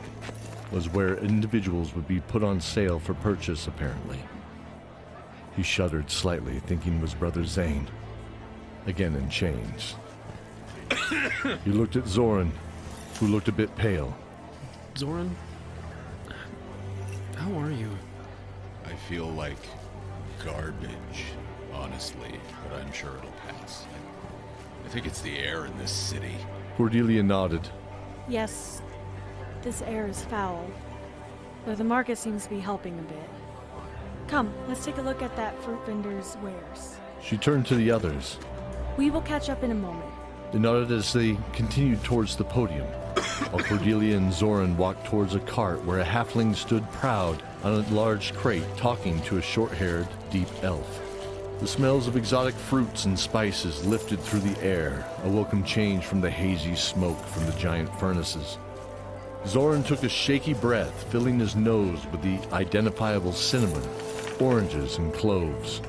Speaker 1: was where individuals would be put on sale for purchase, apparently. He shuddered slightly, thinking it was Brother Zane, again in chains. He looked at Zoran, who looked a bit pale.
Speaker 3: Zoran, how are you?
Speaker 10: I feel like garbage, honestly, but I'm sure it'll pass. I think it's the air in this city.
Speaker 1: Cordelia nodded.
Speaker 14: Yes, this air is foul, but the market seems to be helping a bit. Come, let's take a look at that fruit vendor's wares.
Speaker 1: She turned to the others.
Speaker 14: We will catch up in a moment.
Speaker 1: They nodded as they continued towards the podium, while Cordelia and Zoran walked towards a cart where a halfling stood proud on a large crate talking to a short-haired, deep elf. The smells of exotic fruits and spices lifted through the air, a welcome change from the hazy smoke from the giant furnaces. Zoran took a shaky breath, filling his nose with the identifiable cinnamon, oranges, and cloves.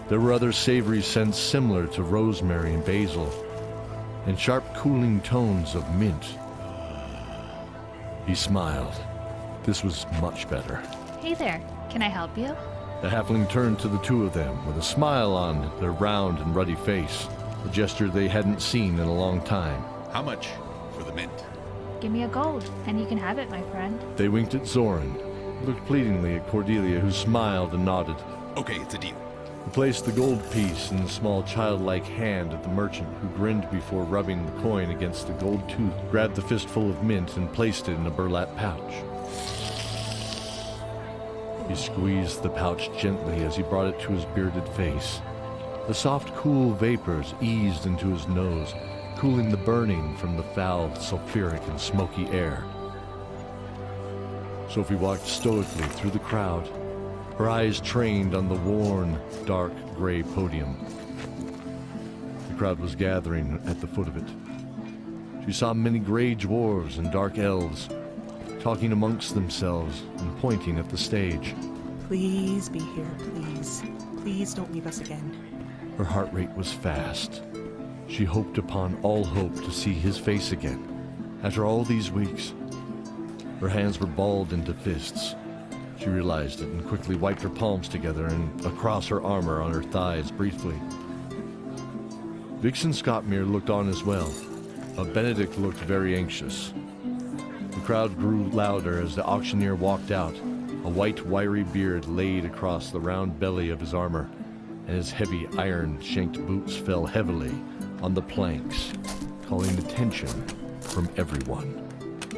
Speaker 1: There were other savory scents similar to rosemary and basil, and sharp cooling tones of mint. He smiled. This was much better.
Speaker 17: Hey there, can I help you?
Speaker 1: The halfling turned to the two of them with a smile on their round and ruddy face, a gesture they hadn't seen in a long time.
Speaker 10: How much for the mint?
Speaker 17: Give me a gold, and you can have it, my friend.
Speaker 1: They winked at Zoran, looked pleadingly at Cordelia, who smiled and nodded.
Speaker 10: Okay, it's a deal.
Speaker 1: He placed the gold piece in the small childlike hand of the merchant, who grinned before rubbing the coin against the gold tooth, grabbed the fistful of mint and placed it in a burlap pouch. He squeezed the pouch gently as he brought it to his bearded face. The soft, cool vapors eased into his nose, cooling the burning from the foul, sulfuric, and smoky air. Sophie walked stoically through the crowd, her eyes trained on the worn, dark gray podium. The crowd was gathering at the foot of it. She saw many gray dwarves and dark elves talking amongst themselves and pointing at the stage.
Speaker 5: Please be here, please. Please don't leave us again.
Speaker 1: Her heart rate was fast. She hoped upon all hope to see his face again. After all these weeks, her hands were balled into fists. She realized it and quickly wiped her palms together and across her armor on her thighs briefly. Vixen Scottmere looked on as well, but Benedict looked very anxious. The crowd grew louder as the auctioneer walked out, a white, wiry beard laid across the round belly of his armor, and his heavy iron-shanked boots fell heavily on the planks, calling attention from everyone.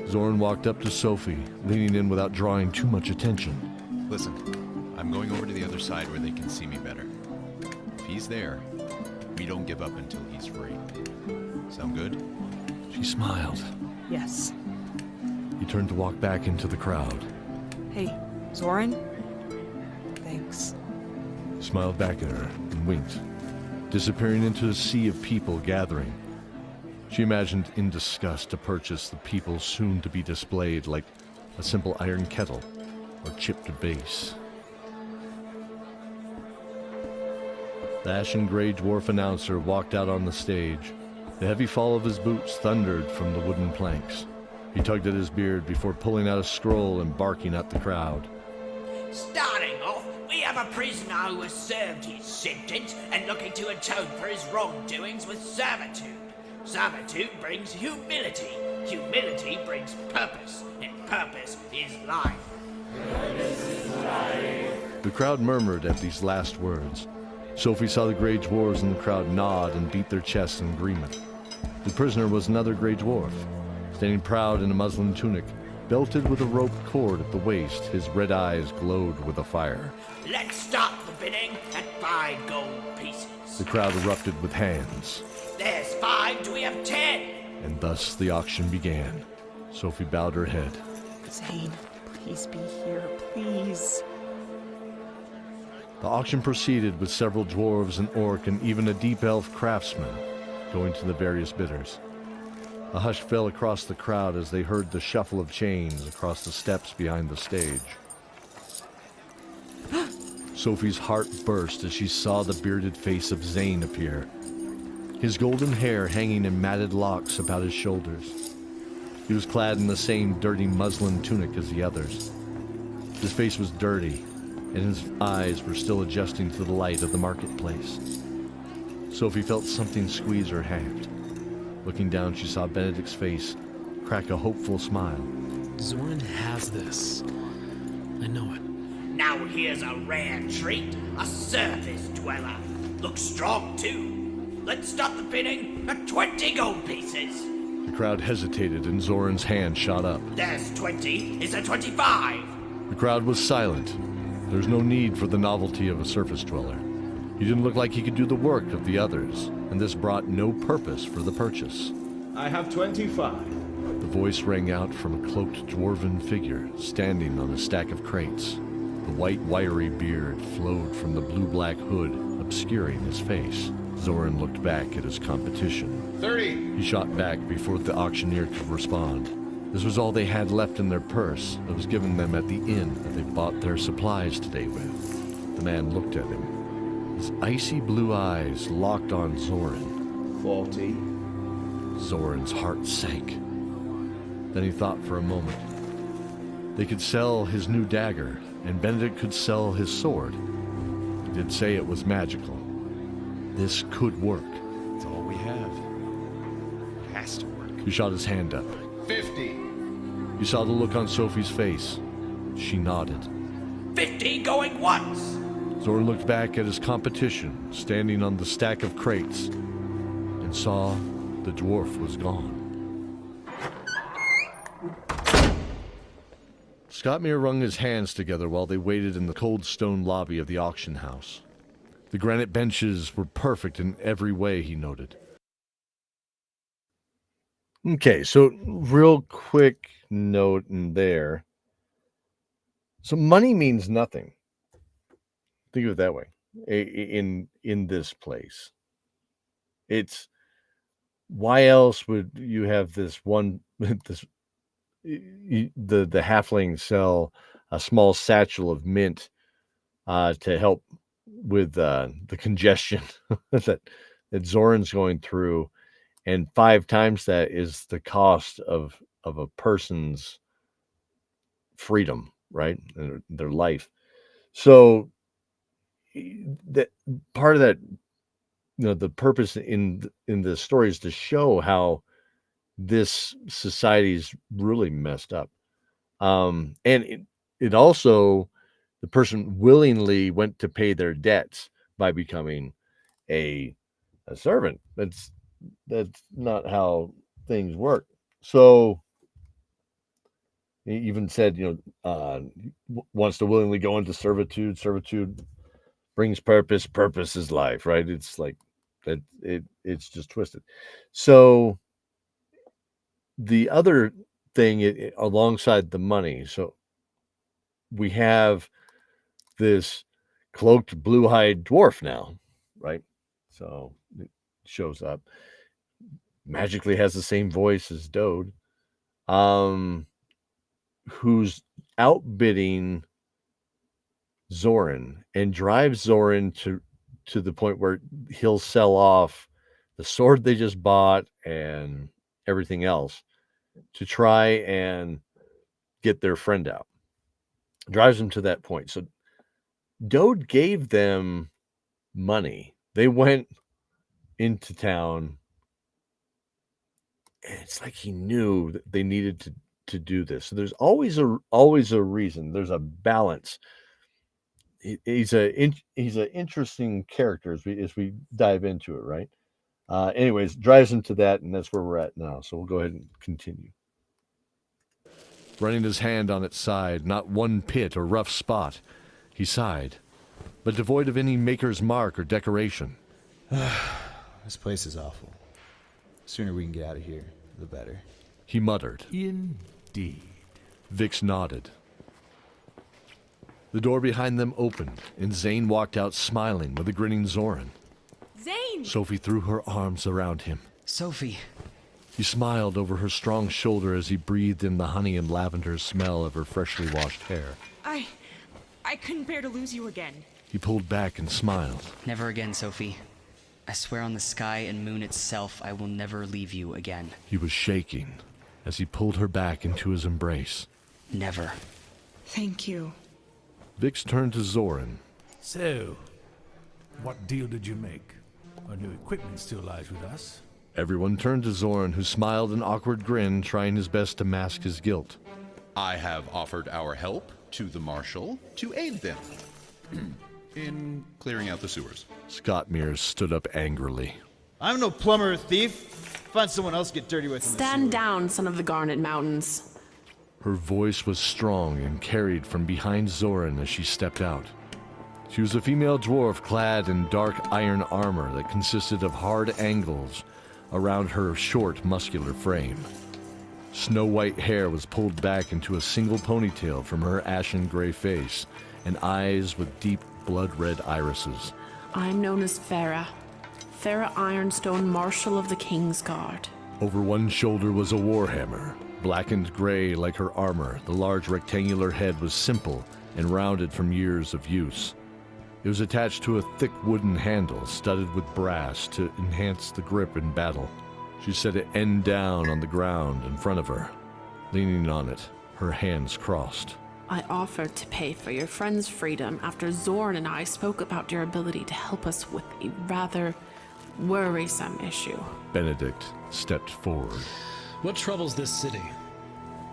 Speaker 1: Zoran walked up to Sophie, leaning in without drawing too much attention.
Speaker 10: Listen, I'm going over to the other side where they can see me better. If he's there, we don't give up until he's free. Sound good?
Speaker 1: She smiled.
Speaker 5: Yes.
Speaker 1: He turned to walk back into the crowd.
Speaker 5: Hey, Zoran? Thanks.
Speaker 1: He smiled back at her and winked, disappearing into a sea of people gathering. She imagined in disgust to purchase the people soon to be displayed like a simple iron kettle or chipped vase. The ashen gray dwarf announcer walked out on the stage. The heavy fall of his boots thundered from the wooden planks. He tugged at his beard before pulling out a scroll and barking at the crowd.
Speaker 18: Starting off, we have a prisoner who has served his sentence and looking to atone for his wrongdoings with servitude. Servitude brings humility. Humility brings purpose, and purpose is life.
Speaker 1: The crowd murmured at these last words. Sophie saw the gray dwarves in the crowd nod and beat their chests in agreement. The prisoner was another gray dwarf, standing proud in a muslin tunic, belted with a rope cord at the waist. His red eyes glowed with a fire.
Speaker 18: Let's start the bidding at 5 gold pieces.
Speaker 1: The crowd erupted with hands.
Speaker 18: There's 5, do we have 10?
Speaker 1: And thus the auction began. Sophie bowed her head.
Speaker 5: Zane, please be here, please.
Speaker 1: The auction proceeded with several dwarves, an orc, and even a deep elf craftsman going to the various bidders. A hush fell across the crowd as they heard the shuffle of chains across the steps behind the stage. Sophie's heart burst as she saw the bearded face of Zane appear, his golden hair hanging in matted locks about his shoulders. He was clad in the same dirty muslin tunic as the others. His face was dirty, and his eyes were still adjusting to the light of the marketplace. Sophie felt something squeeze her hand. Looking down, she saw Benedict's face crack a hopeful smile.
Speaker 3: Zoran has this. I know it.
Speaker 18: Now here's a rare treat, a surface dweller. Looks strong too. Let's start the bidding at 20 gold pieces.
Speaker 1: The crowd hesitated and Zoran's hand shot up.
Speaker 18: There's 20, is there 25?
Speaker 1: The crowd was silent. There was no need for the novelty of a surface dweller. He didn't look like he could do the work of the others, and this brought no purpose for the purchase.
Speaker 11: I have 25.
Speaker 1: The voice rang out from a cloaked dwarven figure standing on a stack of crates. The white, wiry beard flowed from the blue-black hood, obscuring his face. Zoran looked back at his competition.
Speaker 11: 30!
Speaker 1: He shot back before the auctioneer could respond. This was all they had left in their purse that was given them at the inn that they bought their supplies today with. The man looked at him. His icy blue eyes locked on Zoran.
Speaker 11: 40.
Speaker 1: Zoran's heart sank. Then he thought for a moment. They could sell his new dagger, and Benedict could sell his sword. He did say it was magical. This could work.
Speaker 10: It's all we have. It has to work.
Speaker 1: He shot his hand up.
Speaker 11: 50.
Speaker 1: You saw the look on Sophie's face. She nodded.
Speaker 18: 50 going once.
Speaker 1: Zoran looked back at his competition, standing on the stack of crates, and saw the dwarf was gone. Scottmere wrung his hands together while they waited in the cold stone lobby of the auction house. The granite benches were perfect in every way, he noted. Okay, so real quick note in there. So money means nothing. Think of it that way. In this place, it's why else would you have this one the halfling sell a small satchel of mint to help with the congestion that Zoran's going through, and 5 times that is the cost of a person's freedom, right? Their life. So that part of that, the purpose in the story is to show how this society's really messed up. And it also, the person willingly went to pay their debts by becoming a servant. That's not how things work. So he even said, wants to willingly go into servitude. Servitude brings purpose. Purpose is life, right? It's like that. It's just twisted. So the other thing alongside the money, so we have this cloaked blue-eyed dwarf now, right? So it shows up, magically has the same voice as Dode, who's outbidding Zoran and drives Zoran to the point where he'll sell off the sword they just bought and everything else to try and get their friend out. Drives them to that point. So Dode gave them money. They went into town. And it's like he knew that they needed to do this. So there's always a reason. There's a balance. He's an interesting character as we dive into it, right? Anyways, drives him to that, and that's where we're at now. So we'll go ahead and continue.
Speaker 19: Running his hand on its side, not one pit or rough spot. He sighed, but devoid of any maker's mark or decoration.
Speaker 15: This place is awful. The sooner we can get out of here, the better.
Speaker 19: He muttered.
Speaker 6: Indeed.
Speaker 19: Vix nodded. The door behind them opened, and Zane walked out smiling with a grinning Zoran.
Speaker 5: Zane!
Speaker 19: Sophie threw her arms around him.
Speaker 16: Sophie.
Speaker 19: He smiled over her strong shoulder as he breathed in the honey and lavender smell of her freshly washed hair.
Speaker 5: I couldn't bear to lose you again.
Speaker 19: He pulled back and smiled.
Speaker 16: Never again, Sophie. I swear on the sky and moon itself, I will never leave you again.
Speaker 19: He was shaking as he pulled her back into his embrace.
Speaker 16: Never.
Speaker 5: Thank you.
Speaker 19: Vix turned to Zoran.
Speaker 6: So, what deal did you make? Our new equipment still lies with us.
Speaker 19: Everyone turned to Zoran, who smiled an awkward grin, trying his best to mask his guilt.
Speaker 10: I have offered our help to the Marshal to aid them in clearing out the sewers.
Speaker 19: Scott Mears stood up angrily.
Speaker 15: I'm no plumber or thief. Find someone else to get dirty with.
Speaker 20: Stand down, son of the Garnet Mountains.
Speaker 19: Her voice was strong and carried from behind Zoran as she stepped out. She was a female dwarf clad in dark iron armor that consisted of hard angles around her short, muscular frame. Snow-white hair was pulled back into a single ponytail from her ashen gray face, and eyes with deep blood-red irises.
Speaker 20: I'm known as Farah. Farah Ironstone, Marshal of the King's Guard.
Speaker 19: Over one shoulder was a warhammer. Blackened gray like her armor, the large rectangular head was simple and rounded from years of use. It was attached to a thick wooden handle studded with brass to enhance the grip in battle. She set it end down on the ground in front of her. Leaning on it, her hands crossed.
Speaker 20: I offered to pay for your friend's freedom after Zoran and I spoke about your ability to help us with a rather worrisome issue.
Speaker 19: Benedict stepped forward.
Speaker 3: What troubles this city?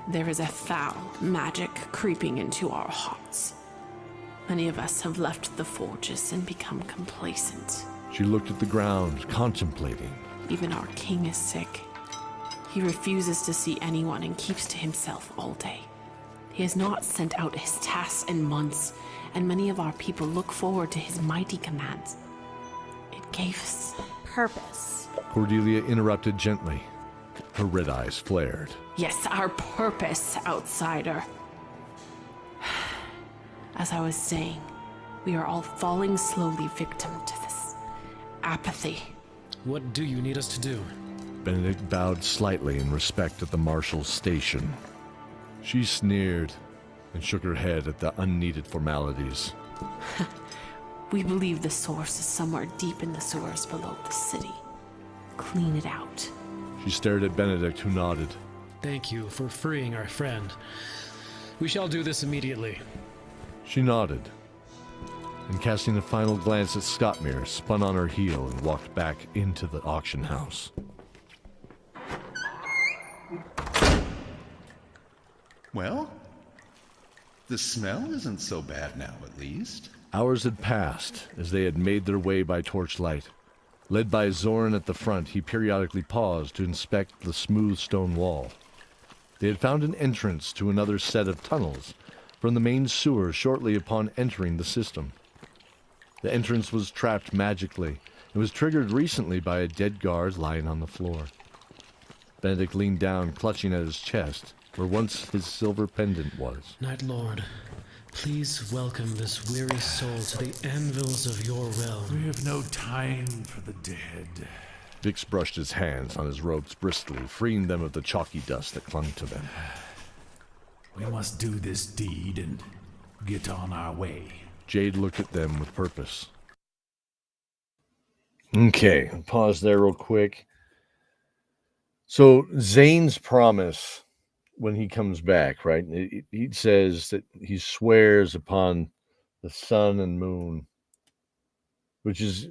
Speaker 20: There is a foul magic creeping into our hearts. Many of us have left the forges and become complacent.
Speaker 19: She looked at the ground, contemplating.
Speaker 20: Even our king is sick. He refuses to see anyone and keeps to himself all day. He has not sent out his tasks in months, and many of our people look forward to his mighty commands. It gave us
Speaker 14: purpose.
Speaker 19: Cordelia interrupted gently. Her red eyes flared.
Speaker 20: Yes, our purpose, outsider. As I was saying, we are all falling slowly victim to this apathy.
Speaker 3: What do you need us to do?
Speaker 19: Benedict bowed slightly in respect at the marshal's station. She sneered and shook her head at the unneeded formalities.
Speaker 20: We believe the source is somewhere deep in the sewers below the city. Clean it out.
Speaker 19: She stared at Benedict, who nodded.
Speaker 3: Thank you for freeing our friend. We shall do this immediately.
Speaker 19: She nodded, and casting a final glance at Scottmere, spun on her heel and walked back into the auction house.
Speaker 10: Well, the smell isn't so bad now, at least.
Speaker 19: Hours had passed as they had made their way by torchlight. Led by Zoran at the front, he periodically paused to inspect the smooth stone wall. They had found an entrance to another set of tunnels from the main sewer shortly upon entering the system. The entrance was trapped magically and was triggered recently by a dead guard lying on the floor. Benedict leaned down, clutching at his chest, where once his silver pendant was.
Speaker 3: Night Lord, please welcome this weary soul to the anvils of your realm.
Speaker 6: We have no time for the dead.
Speaker 19: Vix brushed his hands on his robes briskly, freeing them of the chalky dust that clung to them.
Speaker 6: We must do this deed and get on our way.
Speaker 19: Jade looked at them with purpose. Okay, pause there real quick. So Zane's promise when he comes back, right? He says that he swears upon the sun and moon, which is,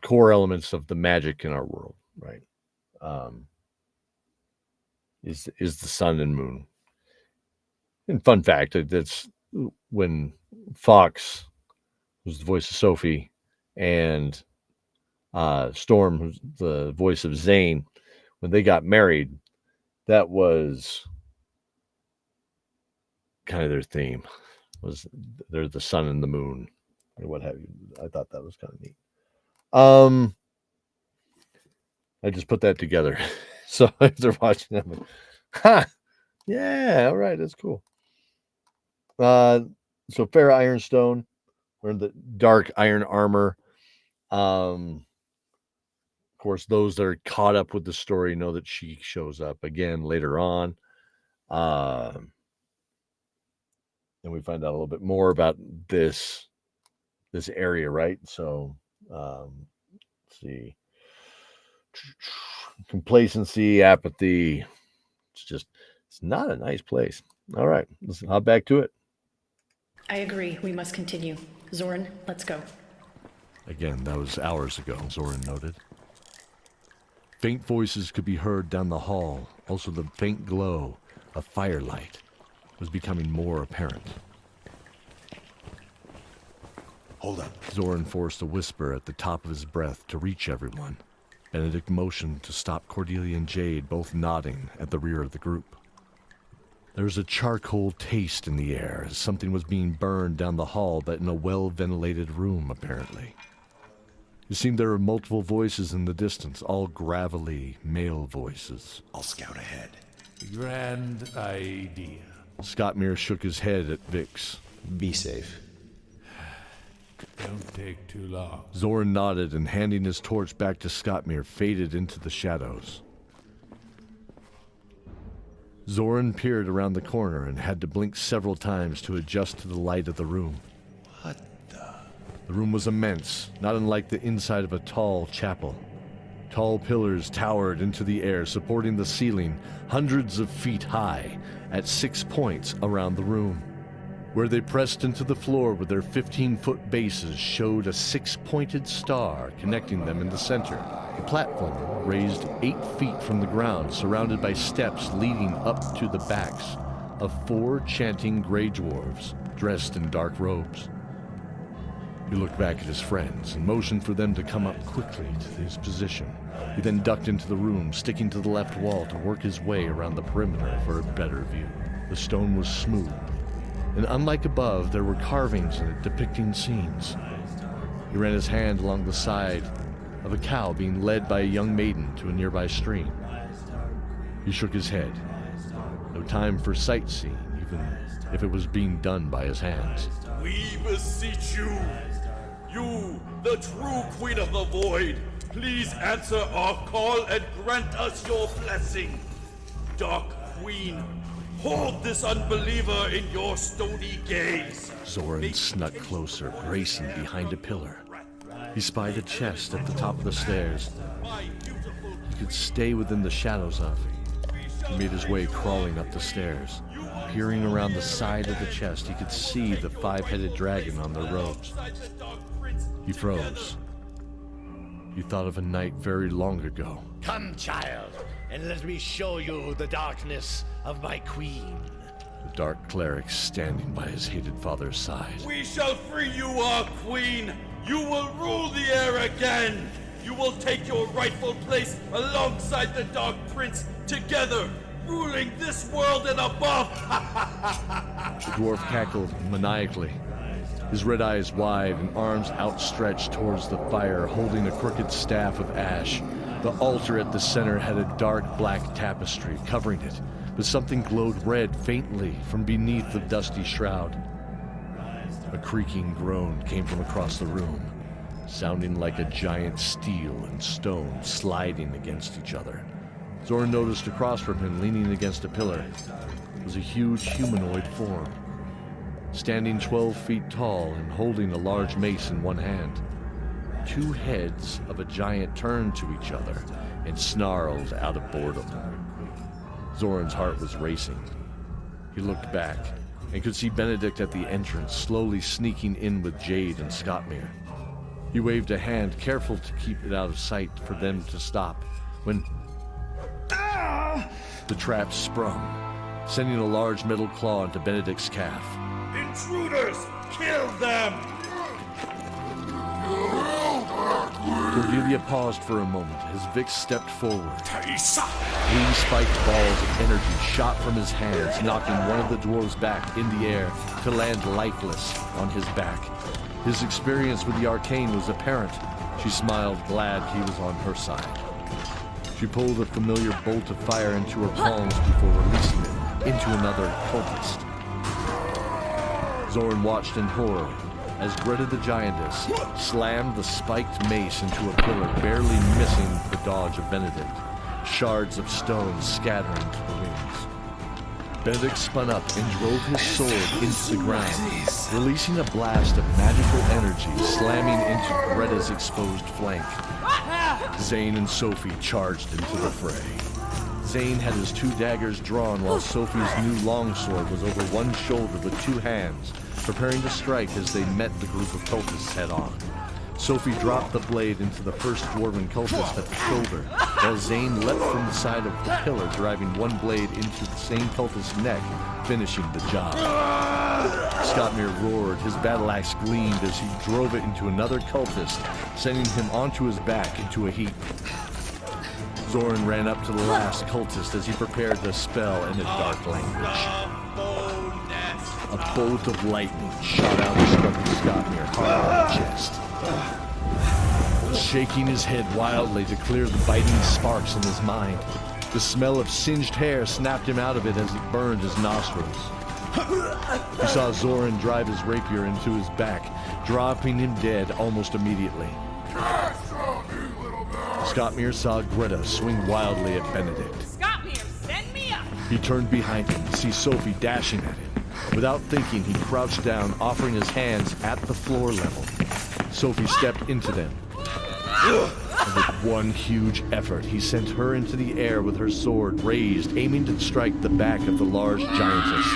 Speaker 19: core elements of the magic in our world, right? Is the sun and moon. And fun fact, that's when Fox, who's the voice of Sophie, and Storm, who's the voice of Zane, when they got married, that was kind of their theme. Was they're the sun and the moon, or what have you. I thought that was kind of neat. I just put that together. So if they're watching that, like, ha! Yeah, all right, that's cool. So Farrah Ironstone, wearing the dark iron armor. Of course, those that are caught up with the story know that she shows up again later on. And we find out a little bit more about this area, right? So let's see. Complacency, apathy. It's not a nice place. All right, let's hop back to it.
Speaker 12: I agree. We must continue. Zoran, let's go.
Speaker 19: Again, that was hours ago, Zoran noted. Faint voices could be heard down the hall. Also, the faint glow of firelight was becoming more apparent.
Speaker 10: Hold up.
Speaker 19: Zoran forced a whisper at the top of his breath to reach everyone. Benedict motioned to stop Cordelia and Jade, both nodding at the rear of the group. There was a charcoal taste in the air, as something was being burned down the hall, but in a well-ventilated room, apparently. It seemed there were multiple voices in the distance, all gravelly male voices.
Speaker 10: I'll scout ahead.
Speaker 6: Grand idea.
Speaker 19: Scottmere shook his head at Vix.
Speaker 15: Be safe.
Speaker 6: Don't take too long.
Speaker 19: Zoran nodded and, handing his torch back to Scottmere, faded into the shadows. Zoran peered around the corner and had to blink several times to adjust to the light of the room.
Speaker 10: What the?
Speaker 19: The room was immense, not unlike the inside of a tall chapel. Tall pillars towered into the air, supporting the ceiling hundreds of feet high at 6 points around the room. Where they pressed into the floor with their 15-foot bases showed a 6-pointed star connecting them in the center. The platform raised 8 feet from the ground, surrounded by steps leading up to the backs of 4 chanting gray dwarves dressed in dark robes. He looked back at his friends and motioned for them to come up quickly to his position. He then ducked into the room, sticking to the left wall to work his way around the perimeter for a better view. The stone was smooth, and unlike above, there were carvings in it depicting scenes. He ran his hand along the side of a cow being led by a young maiden to a nearby stream. He shook his head. No time for sightseeing, even if it was being done by his hands.
Speaker 21: We beseech you, you, the true Queen of the Void, please answer our call and grant us your blessing. Dark Queen, hold this unbeliever in your stony gaze.
Speaker 19: Zoran snuck closer, bracing behind a pillar. He spied a chest at the top of the stairs he could stay within the shadows of. He made his way crawling up the stairs. Peering around the side of the chest, he could see the five-headed dragon on their robes. He froze. He thought of a night very long ago.
Speaker 22: Come, child, and let me show you the darkness of my queen.
Speaker 19: The dark cleric standing by his hated father's side.
Speaker 21: We shall free you, our queen. You will rule the air again. You will take your rightful place alongside the Dark Prince, together, ruling this world and above.
Speaker 19: The dwarf cackled maniacally, his red eyes wide and arms outstretched towards the fire, holding a crooked staff of ash. The altar at the center had a dark black tapestry covering it, but something glowed red faintly from beneath the dusty shroud. A creaking groan came from across the room, sounding like a giant steel and stone sliding against each other. Zoran noticed across from him, leaning against a pillar, was a huge humanoid form, standing 12 feet tall and holding a large mace in one hand. Two heads of a giant turned to each other and snarled out of boredom. Zoran's heart was racing. He looked back and could see Benedict at the entrance, slowly sneaking in with Jade and Scottmere. He waved a hand, careful to keep it out of sight for them to stop, when the trap sprung, sending a large metal claw into Benedict's calf.
Speaker 21: Intruders! Kill them!
Speaker 19: Cordelia paused for a moment as Vic stepped forward. 3 spiked balls of energy shot from his hands, knocking one of the dwarves back in the air to land lifeless on his back. His experience with the arcane was apparent. She smiled, glad he was on her side. She pulled a familiar bolt of fire into her palms before releasing it into another cultist. Zoran watched in horror as Greta the Giantess slammed the spiked mace into a pillar, barely missing the dodge of Benedict, shards of stone scattering to the winds. Benedict spun up and drove his sword into the ground, releasing a blast of magical energy, slamming into Greta's exposed flank. Zane and Sophie charged into the fray. Zane had his 2 daggers drawn while Sophie's new longsword was over one shoulder with 2 hands, preparing to strike as they met the group of cultists head-on. Sophie dropped the blade into the first dwarven cultist at the shoulder, while Zane leapt from the side of the pillar, driving one blade into the same cultist's neck, finishing the job. Scottmere roared, his battle axe gleamed as he drove it into another cultist, sending him onto his back into a heap. Zoran ran up to the last cultist as he prepared the spell in a dark language. A bolt of lightning shot out and struck Scottmere hard on the chest. Shaking his head wildly to clear the biting sparks in his mind, the smell of singed hair snapped him out of it as it burned his nostrils. He saw Zoran drive his rapier into his back, dropping him dead almost immediately. Scottmere saw Greta swing wildly at Benedict.
Speaker 5: Scottmere, send me up!
Speaker 19: He turned behind him to see Sophie dashing at him. Without thinking, he crouched down, offering his hands at the floor level. Sophie stepped into them. And with one huge effort, he sent her into the air with her sword raised, aiming to strike the back of the large giantess.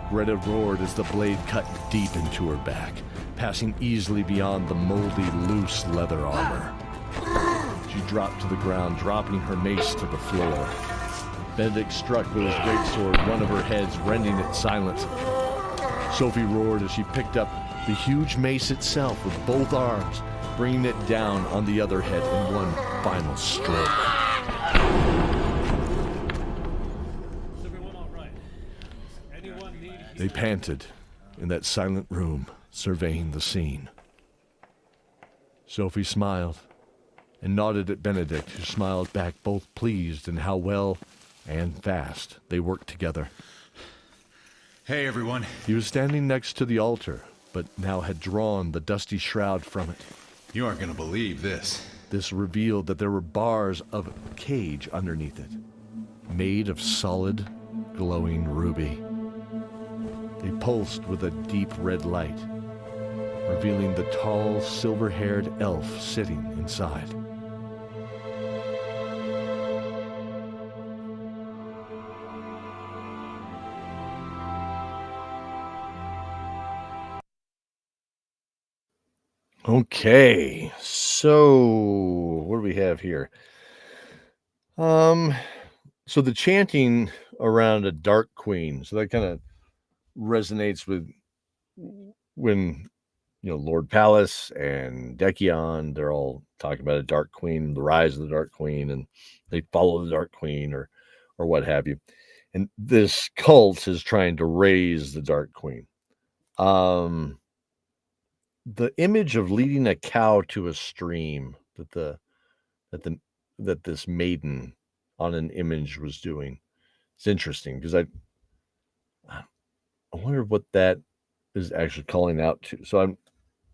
Speaker 19: Greta roared as the blade cut deep into her back, passing easily beyond the moldy, loose leather armor. She dropped to the ground, dropping her mace to the floor. Benedict struck with his greatsword one of her heads, rending it silent. Sophie roared as she picked up the huge mace itself with both arms, bringing it down on the other head in one final stroke. They panted in that silent room, surveying the scene. Sophie smiled and nodded at Benedict, who smiled back, both pleased in how well and fast they worked together.
Speaker 10: Hey, everyone.
Speaker 19: He was standing next to the altar, but now had drawn the dusty shroud from it.
Speaker 10: You aren't going to believe this.
Speaker 19: This revealed that there were bars of cage underneath it, made of solid, glowing ruby. They pulsed with a deep red light, revealing the tall, silver-haired elf sitting inside. Okay, so what do we have here? So the chanting around a dark queen, so that kind of resonates with when, Lord Pallas and Decion, they're all talking about a dark queen, the rise of the dark queen, and they follow the dark queen or what have you. And this cult is trying to raise the dark queen. The image of leading a cow to a stream that this maiden on an image was doing. It's interesting because I wonder what that is actually calling out to. So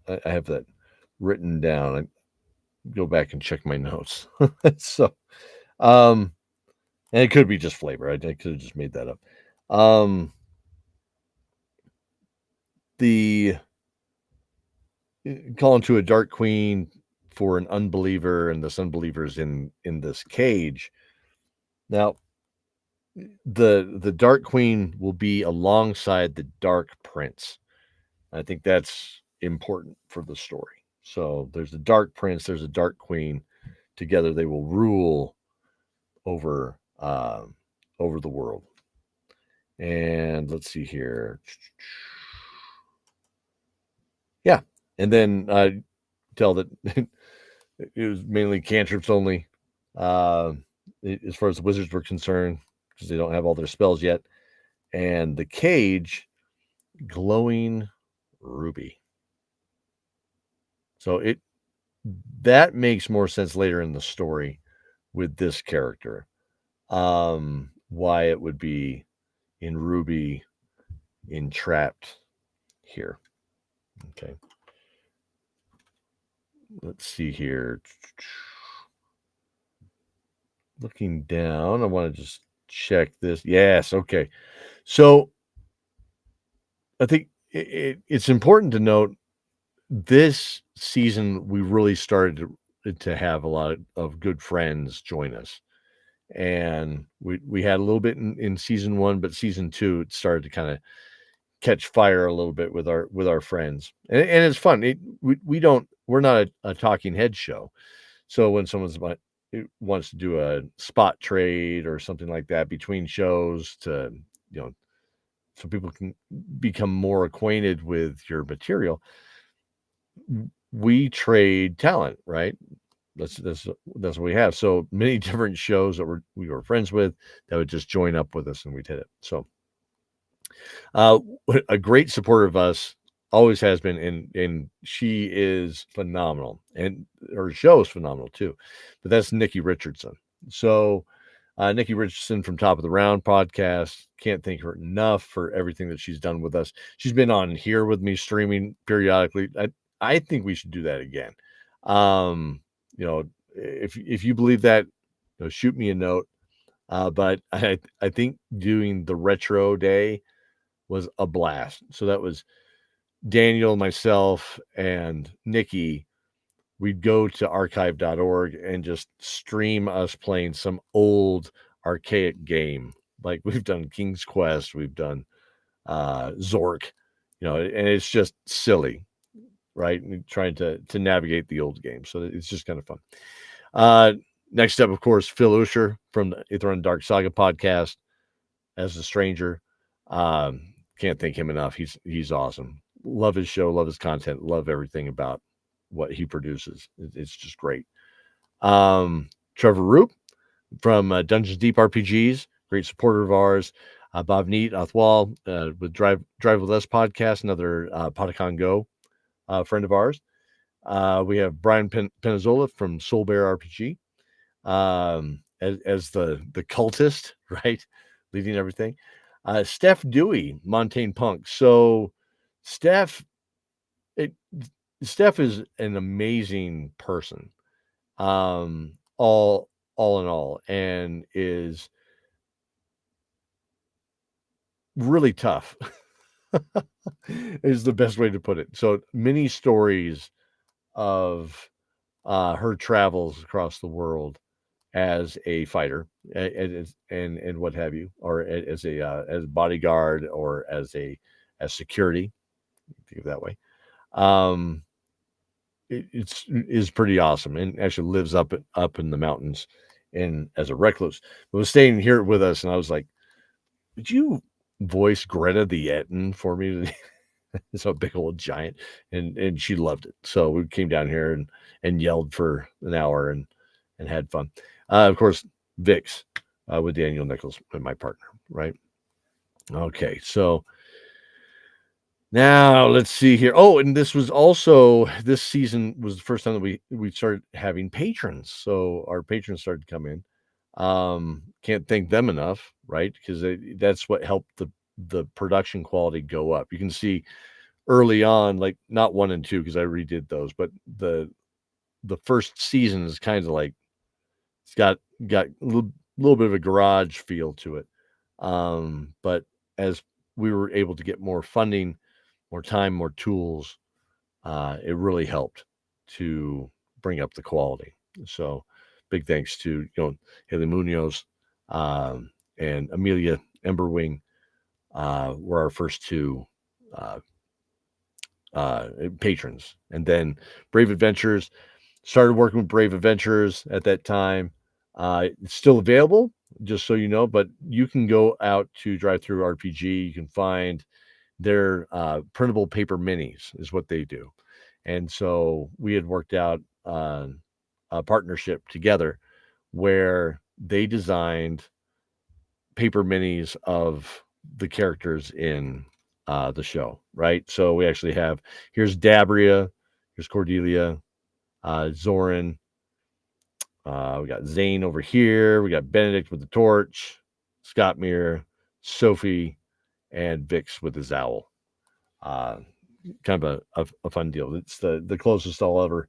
Speaker 19: I have that written down. I go back and check my notes. So, and it could be just flavor. I could have just made that up. The calling to a dark queen for an unbeliever, and this unbeliever's in this cage. Now, the dark queen will be alongside the dark prince. I think that's important for the story. So there's a dark prince, there's a dark queen. Together they will rule over the world. And let's see here. Yeah. And then I tell that it was mainly cantrips only, as far as the wizards were concerned, because they don't have all their spells yet. And the cage, glowing ruby. So that makes more sense later in the story with this character. Why it would be in ruby entrapped here. Okay. Let's see here. Looking down, I want to just check this. Yes, okay. So I think it's important to note this season we really started to have a lot of good friends join us. And we had a little bit in season 1, but season 2 it started to kind of catch fire a little bit with our friends, and it's fun. We're not a talking head show, so when someone wants to do a spot trade or something like that between shows to so people can become more acquainted with your material, we trade talent, right? That's what we have. So many different shows that we were friends with that would just join up with us and we'd hit it. So a great supporter of us always has been, and she is phenomenal, and her show is phenomenal too. But that's Nikki Richardson. So Nikki Richardson from Top of the Round podcast, can't thank her enough for everything that she's done with us. She's been on here with me streaming periodically. I think we should do that again. If you believe that, shoot me a note. But I think doing the retro day was a blast. So that was Daniel, myself, and Nikki. We'd go to archive.org and just stream us playing some old archaic game. Like we've done King's Quest, we've done Zork, and it's just silly, right? And trying to navigate the old game. So it's just kind of fun. Next up, of course, Phil Usher from the Ithran Dark Saga podcast as a stranger. Can't thank him enough. He's awesome. Love his show, love his content, love everything about what he produces. It's just great. Trevor Roop from Dungeons Deep RPGs, great supporter of ours. Bob Neat Athwal with Drive With Us podcast, another Podicon Go friend of ours.
Speaker 1: We have Brian Penizola from Soul Bear RPG as the cultist, right, leading everything. Steph Dewey, Montaigne Punk. So Steph is an amazing person, all in all, and is really tough. Is the best way to put it. So many stories of her travels across the world as a fighter and what have you, or as a bodyguard, or as security, think of it that way. Is pretty awesome, and actually lives up in the mountains and as a recluse. But was staying here with us, and I was like, "Would you voice Greta the Etten for me?" It's a big old giant, and she loved it. So we came down here and yelled for an hour and had fun. Of course, Vix with Daniel Nichols, my partner, right? Okay, so now let's see here. Oh, and this season was the first time that we started having patrons. So our patrons started to come in. Can't thank them enough, right? Because that's what helped the production quality go up. You can see early on, like not 1 and 2, because I redid those, but the first season is kind of like it's got a little bit of a garage feel to it. But as we were able to get more funding, more time, more tools, it really helped to bring up the quality. So big thanks to Haley Munoz and Amelia Emberwing were our first two patrons. And then Brave Adventures, started working with Brave Adventures at that time. It's still available, just so you know, but you can go out to Drive-Thru RPG. You can find their printable paper minis is what they do. And so we had worked out a partnership together where they designed paper minis of the characters in the show, right? So we actually have, here's Dabria, here's Cordelia, Zoran, we got Zane over here, we got Benedict with the torch, Scott Muir, Sophie, and Vix with his owl. Kind of a fun deal. It's the closest I'll ever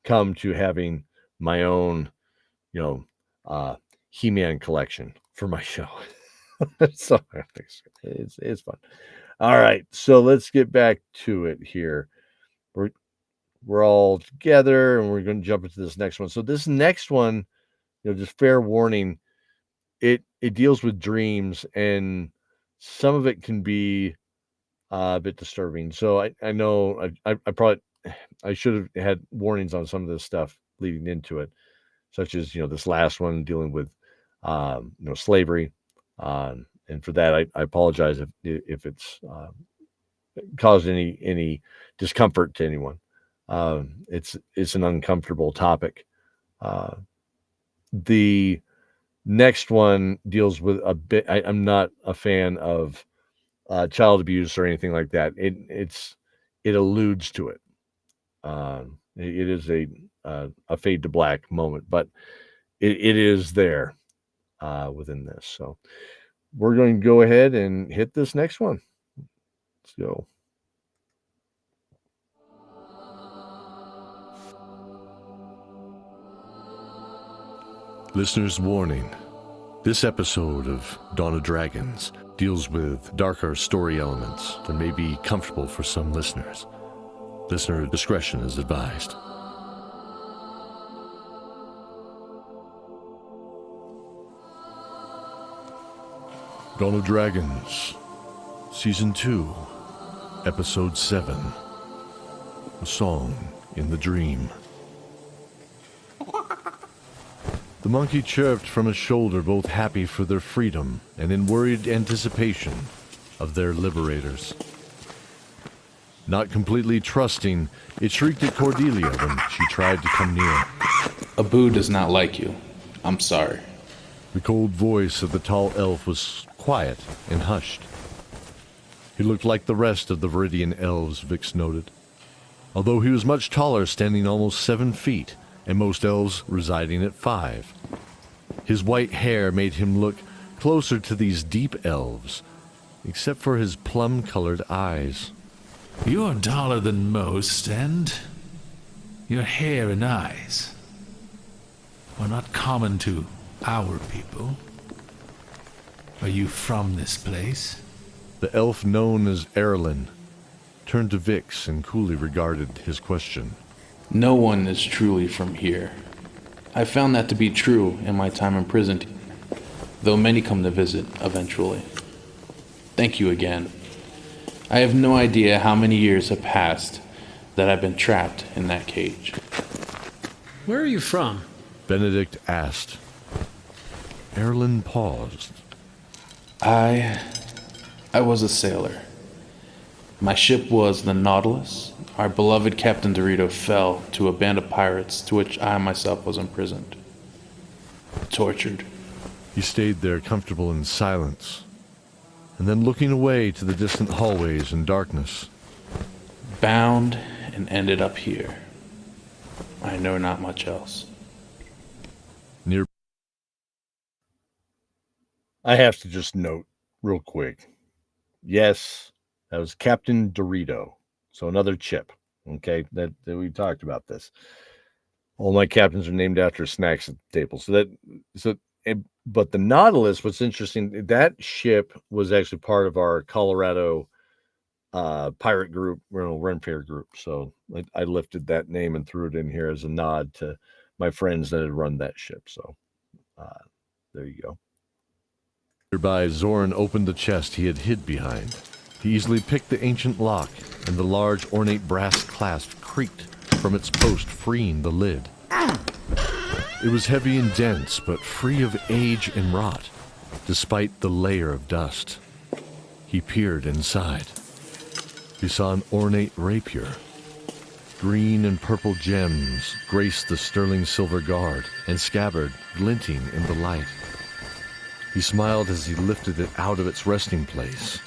Speaker 1: come to having my own, He-Man collection for my show. So it's fun. All right, so let's get back to it here. We're all together, and we're going to jump into this next one. So this next one, just fair warning, it deals with dreams, and some of it can be a bit disturbing. So I know I should have had warnings on some of this stuff leading into it, such as this last one dealing with slavery, and for that I apologize if it's caused any discomfort to anyone. It's an uncomfortable topic. The next one deals with a bit. I'm not a fan of child abuse or anything like that. It alludes to it. It is a fade to black moment, but it is there within this. So we're going to go ahead and hit this next one. Let's go.
Speaker 19: Listener's warning. This episode of Dawn of Dragons deals with darker story elements that may be comfortable for some listeners. Listener discretion is advised. Dawn of Dragons, Season 2, Episode 7, A Song in the Dream. The monkey chirped from his shoulder, both happy for their freedom and in worried anticipation of their liberators. Not completely trusting, it shrieked at Cordelia when she tried to come near.
Speaker 4: Abu does not like you. I'm sorry.
Speaker 19: The cold voice of the tall elf was quiet and hushed. He looked like the rest of the Viridian elves, Vix noted. although he was much taller, standing almost 7 feet, and most elves residing at 5. His white hair made him look closer to these deep elves, except for his plum-colored eyes.
Speaker 6: You're taller than most, and your hair and eyes are not common to our people. Are you from this place?
Speaker 19: The elf known as Erlen turned to Vix and coolly regarded his question.
Speaker 4: No one is truly from here. I found that to be true in my time imprisoned, though many come to visit eventually. Thank you again. I have no idea how many years have passed that I've been trapped in that cage.
Speaker 3: Where are you from?
Speaker 19: Benedict asked. Erlen paused.
Speaker 4: I was a sailor. My ship was the Nautilus. Our beloved Captain Dorito fell to a band of pirates to which I myself was imprisoned. Tortured.
Speaker 19: He stayed there comfortable in silence, and then looking away to the distant hallways and darkness.
Speaker 4: Bound and ended up here. I know not much else.
Speaker 19: Near. I have to just note real quick. Yes, that was Captain Dorito. So another chip. Okay, that we talked about this. All my captains are named after snacks at the table. But the Nautilus, what's interesting, that ship was actually part of our Colorado pirate group, Renfair group. So I lifted that name and threw it in here as a nod to my friends that had run that ship. So there you go. Nearby, Zoran opened the chest he had hid behind. He easily picked the ancient lock, and the large ornate brass clasp creaked from its post, freeing the lid. It was heavy and dense, but free of age and rot, despite the layer of dust. He peered inside. He saw an ornate rapier. Green and purple gems graced the sterling silver guard and scabbard glinting in the light. He smiled as he lifted it out of its resting place.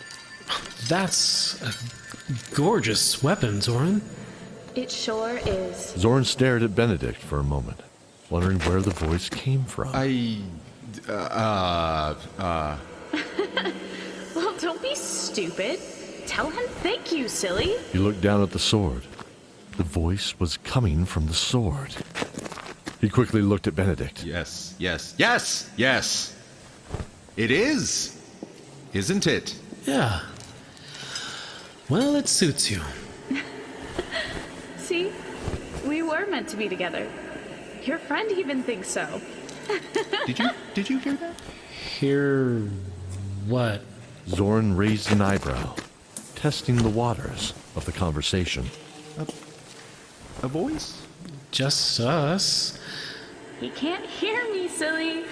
Speaker 3: That's a gorgeous weapon, Zoran.
Speaker 8: It sure is.
Speaker 19: Zoran stared at Benedict for a moment, wondering where the voice came from.
Speaker 8: Well, don't be stupid. Tell him thank you, silly.
Speaker 19: He looked down at the sword. The voice was coming from the sword. He quickly looked at Benedict.
Speaker 10: Yes. It is. Isn't it?
Speaker 3: Yeah. Well, it suits you.
Speaker 8: See? We were meant to be together. Your friend even thinks so.
Speaker 10: Did you hear that?
Speaker 3: Hear what?
Speaker 19: Zoran raised an eyebrow, testing the waters of the conversation.
Speaker 10: A voice?
Speaker 3: Just us.
Speaker 8: He can't hear me, silly.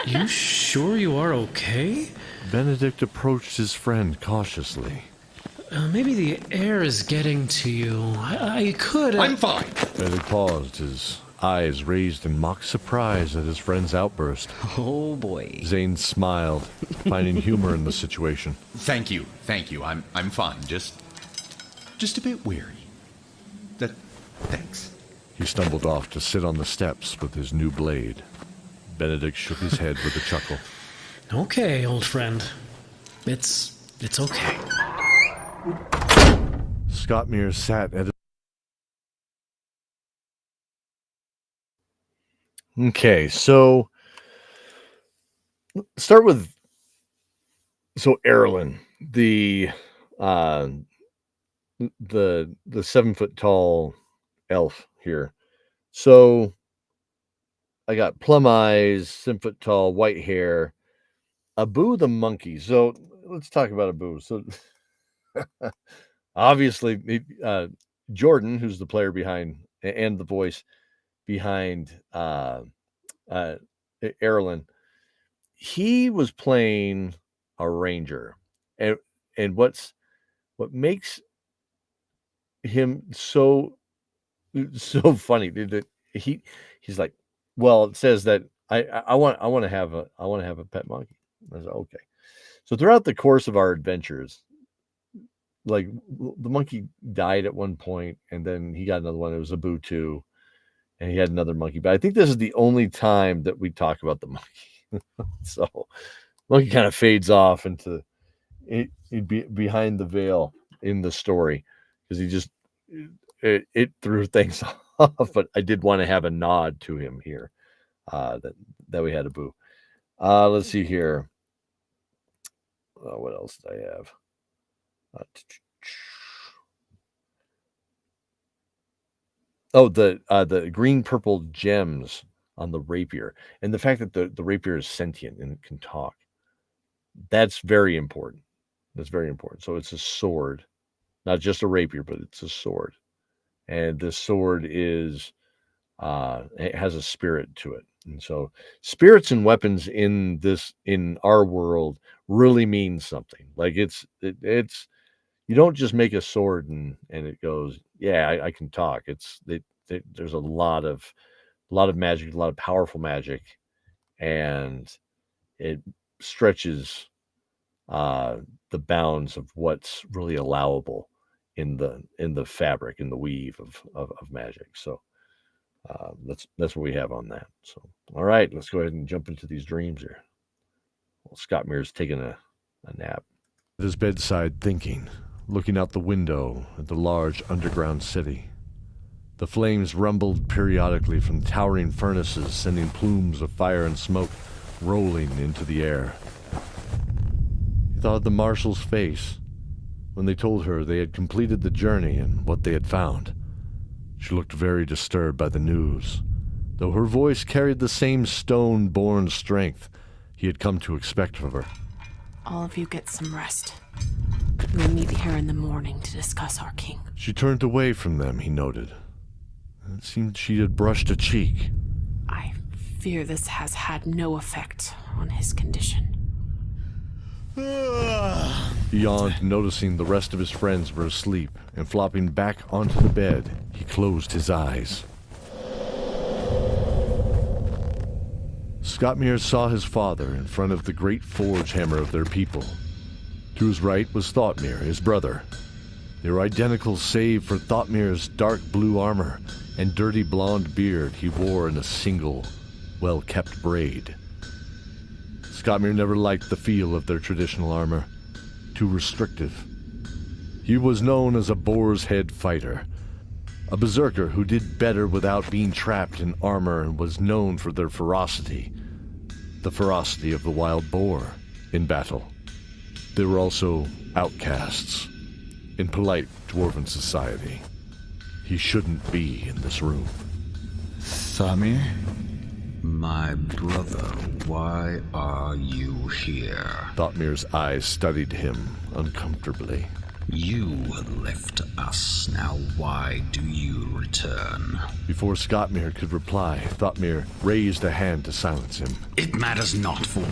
Speaker 3: You sure you are okay?
Speaker 19: Benedict approached his friend cautiously.
Speaker 3: Maybe the air is getting to you. I could...
Speaker 10: I'm fine.
Speaker 19: Benedict paused, his eyes raised in mock surprise at his friend's outburst.
Speaker 16: Oh boy.
Speaker 19: Zane smiled, finding humor in the situation.
Speaker 10: Thank you. I'm fine. Just a bit weary. Thanks.
Speaker 19: He stumbled off to sit on the steps with his new blade. Benedict shook his head with a chuckle.
Speaker 3: Okay, old friend. It's okay.
Speaker 19: Scottmere sat at Okay, so start with Erlen, the 7-foot tall elf here. So I got plum eyes, 7-foot tall, white hair. Abu the monkey. So let's talk about Abu. So obviously, Jordan, who's the player behind and the voice behind Erlen, he was playing a ranger, and what makes him so funny that he's like, well, it says that I want to have a pet monkey. I was like, okay. So throughout the course of our adventures,
Speaker 1: like the monkey died at one point, and then he got another one. It was Abu too, and he had another monkey. But I think this is the only time that we talk about the monkey. So monkey kind of fades off into he'd be behind the veil in the story because he just it threw things off. But I did want to have a nod to him here that we had Abu. Let's see here. What else did I have? The green purple gems on the rapier, and the fact that the rapier is sentient and can talk. That's very important. That's very important. So it's a sword, not just a rapier, but it's a sword, and this sword is it has a spirit to it. And so spirits and weapons in our world really mean something. Like it's you don't just make a sword and it goes, yeah, I can talk. There's a lot of magic, a lot of powerful magic, and it stretches the bounds of what's really allowable in the fabric, in the weave of magic. So that's what we have on that. So all right, let's go ahead and jump into these dreams here. Well, Scott Mears taking a nap
Speaker 19: at his bedside, thinking, looking out the window at the large underground city. The flames rumbled periodically from towering furnaces, sending plumes of fire and smoke rolling into the air. He thought of the marshal's face when they told her they had completed the journey and what they had found. She looked very disturbed by the news, though her voice carried the same stone-born strength he had come to expect of her.
Speaker 20: All of you get some rest. We'll meet here in the morning to discuss our king.
Speaker 19: She turned away from them, he noted. It seemed she had brushed a cheek.
Speaker 20: I fear this has had no effect on his condition.
Speaker 19: He yawned, noticing the rest of his friends were asleep, and flopping back onto the bed, he closed his eyes. Scott Mears saw his father in front of the great forge hammer of their people. To his right was Thought-Mir, his brother. They were identical save for Thought-Mir's dark blue armor and dirty blonde beard he wore in a single, well-kept braid. Scott Mears never liked the feel of their traditional armor. Too restrictive. He was known as a boar's head fighter, a berserker who did better without being trapped in armor and was known for their ferocity, the ferocity of the wild boar in battle. They were also outcasts in polite dwarven society. He shouldn't be in this room.
Speaker 7: Thought-Mir? My brother, why are you here?
Speaker 19: Thought-Mir's eyes studied him uncomfortably.
Speaker 7: You left us. Now why do you return?
Speaker 19: Before Scott Mears could reply, Thought-Mir raised a hand to silence him.
Speaker 7: It matters not, for...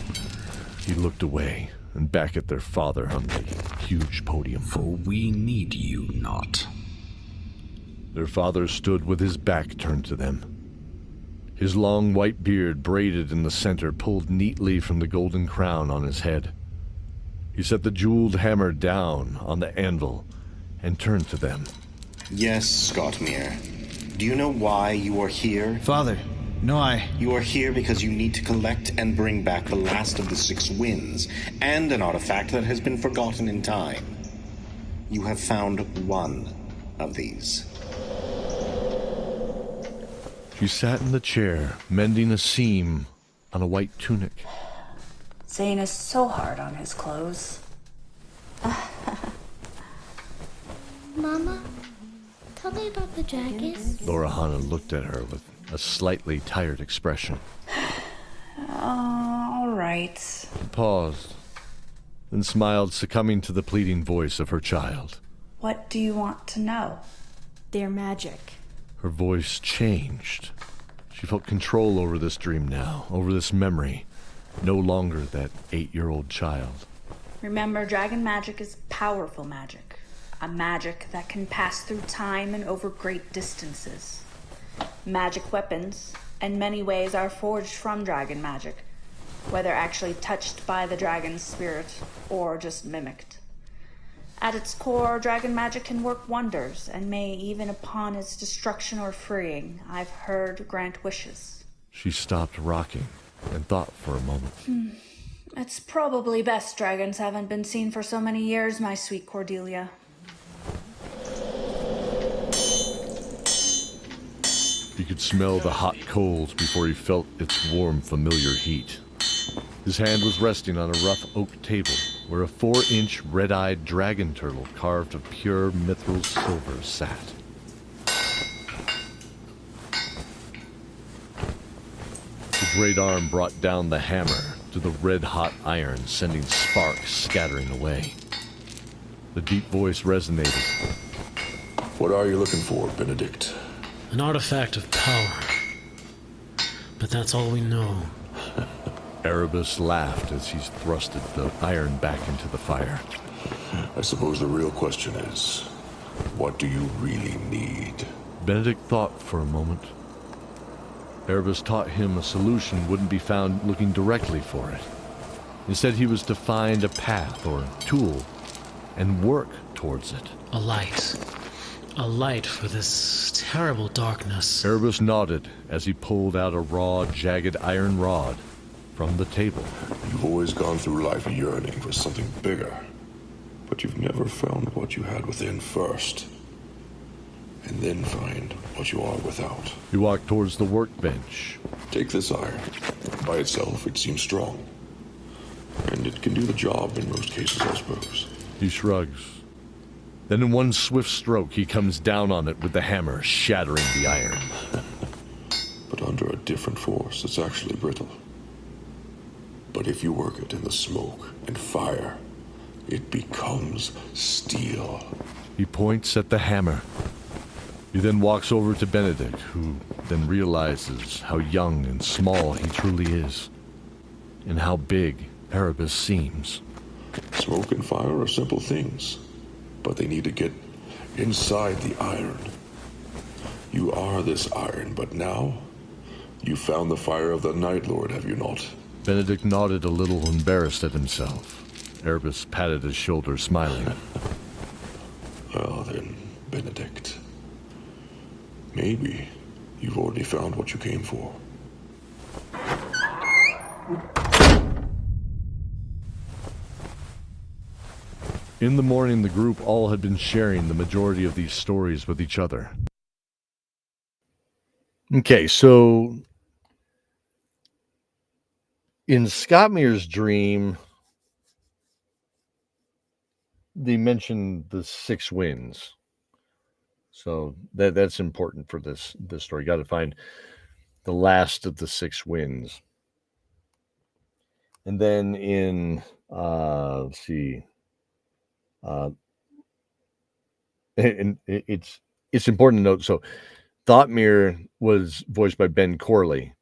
Speaker 19: He looked away and back at their father on the huge podium.
Speaker 7: For we need you not.
Speaker 19: Their father stood with his back turned to them. His long white beard, braided in the center, pulled neatly from the golden crown on his head. He set the jeweled hammer down on the anvil and turned to them.
Speaker 9: Yes, Scott Mears. Do you know why you are here?
Speaker 15: Father, no,
Speaker 9: You are here because you need to collect and bring back the last of the 6 winds, and an artifact that has been forgotten in time. You have found one of these.
Speaker 19: She sat in the chair, mending a seam on a white tunic.
Speaker 23: Zane is so hard on his clothes.
Speaker 24: Mama, tell me about the dragons.
Speaker 19: Laura Hanna looked at her with a slightly tired expression.
Speaker 23: All right.
Speaker 19: She paused, then smiled, succumbing to the pleading voice of her child.
Speaker 23: What do you want to know?
Speaker 14: They're magic.
Speaker 19: Her voice changed. She felt control over this dream now, over this memory. No longer that 8-year-old child.
Speaker 23: Remember, dragon magic is powerful magic. A magic that can pass through time and over great distances. Magic weapons, in many ways, are forged from dragon magic, whether actually touched by the dragon's spirit or just mimicked. At its core, dragon magic can work wonders, and may, even upon its destruction or freeing, I've heard grant wishes.
Speaker 19: She stopped rocking and thought for a moment.
Speaker 23: It's probably best dragons haven't been seen for so many years, my sweet Cordelia.
Speaker 19: He could smell the hot coals before he felt its warm, familiar heat. His hand was resting on a rough oak table where a 4-inch red-eyed dragon turtle carved of pure mithril silver sat. The great arm brought down the hammer to the red-hot iron, sending sparks scattering away. The deep voice resonated.
Speaker 2: What are you looking for, Benedict?
Speaker 3: An artifact of power. But that's all we know.
Speaker 19: Erebus laughed as he thrusted the iron back into the fire.
Speaker 2: I suppose the real question is, what do you really need?
Speaker 19: Benedict thought for a moment. Erebus taught him a solution wouldn't be found looking directly for it. Instead, he was to find a path or tool and work towards it.
Speaker 3: A light. A light for this terrible darkness.
Speaker 19: Erebus nodded as he pulled out a raw, jagged iron rod from the table.
Speaker 2: You've always gone through life yearning for something bigger, but you've never found what you had within first, and then find what you are without.
Speaker 19: He walked towards the workbench.
Speaker 2: Take this iron. By itself, it seems strong, and it can do the job in most cases, I suppose.
Speaker 19: He shrugs. Then in one swift stroke, he comes down on it with the hammer, shattering the iron.
Speaker 2: But under a different force, it's actually brittle. But if you work it in the smoke and fire, it becomes steel.
Speaker 19: He points at the hammer. He then walks over to Benedict, who then realizes how young and small he truly is, and how big Erebus seems.
Speaker 2: Smoke and fire are simple things, but they need to get inside the iron. You are this iron, but now you found the fire of the Night Lord, have you not?
Speaker 19: Benedict nodded, a little embarrassed at himself. Erebus patted his shoulder, smiling.
Speaker 2: Well then, Benedict, maybe you've already found what you came for.
Speaker 19: In the morning, the group all had been sharing the majority of these stories with each other. Okay, so in Scottmir's dream, they mentioned the 6 winds. So that's important for this story. You got to find the last of the 6 winds. And then in let's see. And it's important to note. So, Thoughtmere was voiced by Ben Corley,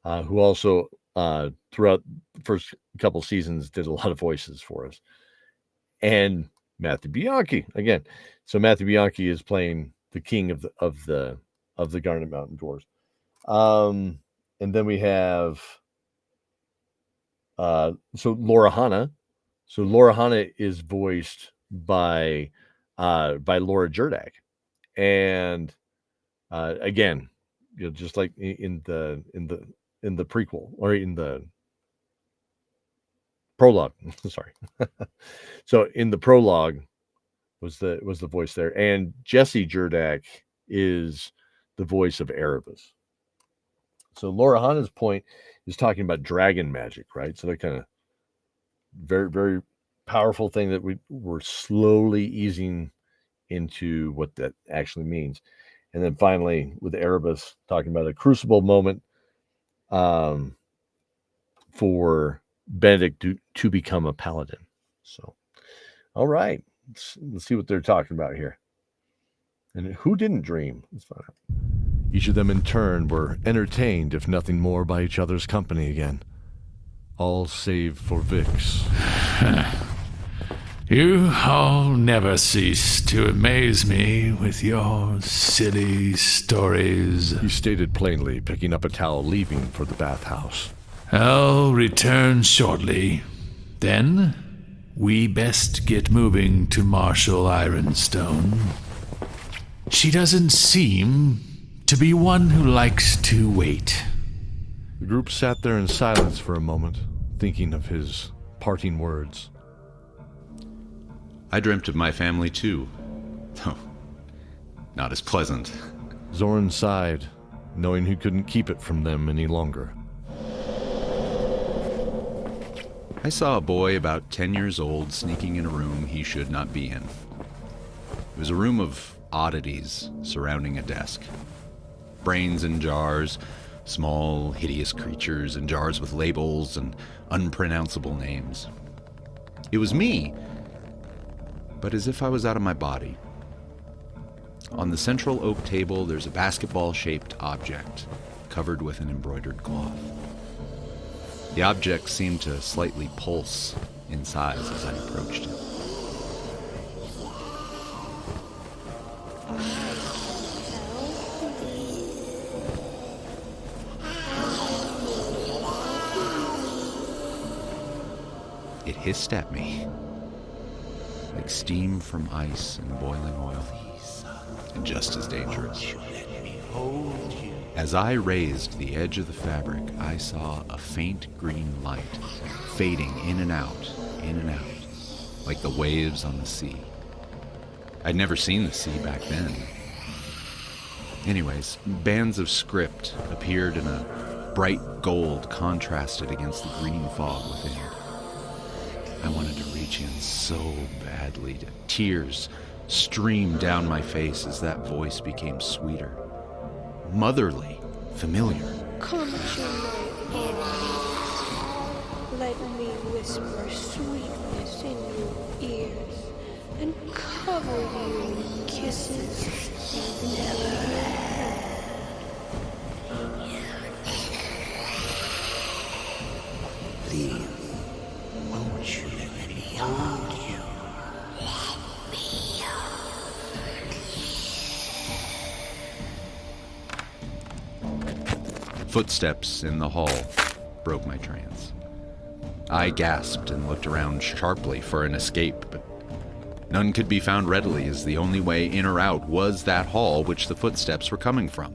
Speaker 19: who also throughout the first couple seasons did a lot of voices for us, and Matthew Bianchi again. So Matthew Bianchi is playing the king of the Garnet Mountain Dwarves, and then we have so Laura Hanna. So Laura Hanna is voiced by Laura Jerdak, and again, you know, just like in the prequel or in the prologue. Sorry. So in the prologue was the voice there, and Jesse Jerdak is the voice of Erebus. So Laura Hanna's point is talking about dragon magic, right? So that kind of very, very powerful thing that we're slowly easing into what that actually means. And then finally with Erebus talking about a crucible moment for Benedict to become a paladin. So, all right, let's see what they're talking about here. And who didn't dream? Let's find out. Each of them in turn were entertained, if nothing more, by each other's company again. All save for Vix.
Speaker 6: You all never cease to amaze me with your silly stories.
Speaker 19: He stated plainly, picking up a towel, leaving for the bathhouse.
Speaker 6: I'll return shortly. Then, we best get moving to Marshal Ironstone. She doesn't seem to be one who likes to wait.
Speaker 19: The group sat there in silence for a moment, thinking of his parting words.
Speaker 10: I dreamt of my family too, though not as pleasant.
Speaker 19: Zoran sighed, knowing he couldn't keep it from them any longer.
Speaker 10: I saw a boy about 10 years old sneaking in a room he should not be in. It was a room of oddities surrounding a desk. Brains in jars, small, hideous creatures in jars with labels and unpronounceable names. It was me, but as if I was out of my body. On the central oak table, there's a basketball-shaped object covered with an embroidered cloth. The object seemed to slightly pulse in size as I approached it. It hissed at me, like steam from ice and boiling oil, and just as dangerous. As I raised the edge of the fabric, I saw a faint green light fading in and out, like the waves on the sea. I'd never seen the sea back then. Anyways, bands of script appeared in a bright gold contrasted against the green fog within. I wanted to reach in so badly. Tears streamed down my face as that voice became sweeter. Motherly, familiar.
Speaker 24: Come to my enemies. Let me whisper sweetness in your ears and cover you in kisses you've never had.
Speaker 11: Please, won't you let me hold you?
Speaker 10: Footsteps in the hall broke my trance. I gasped and looked around sharply for an escape, but none could be found readily, as the only way in or out was that hall which the footsteps were coming from.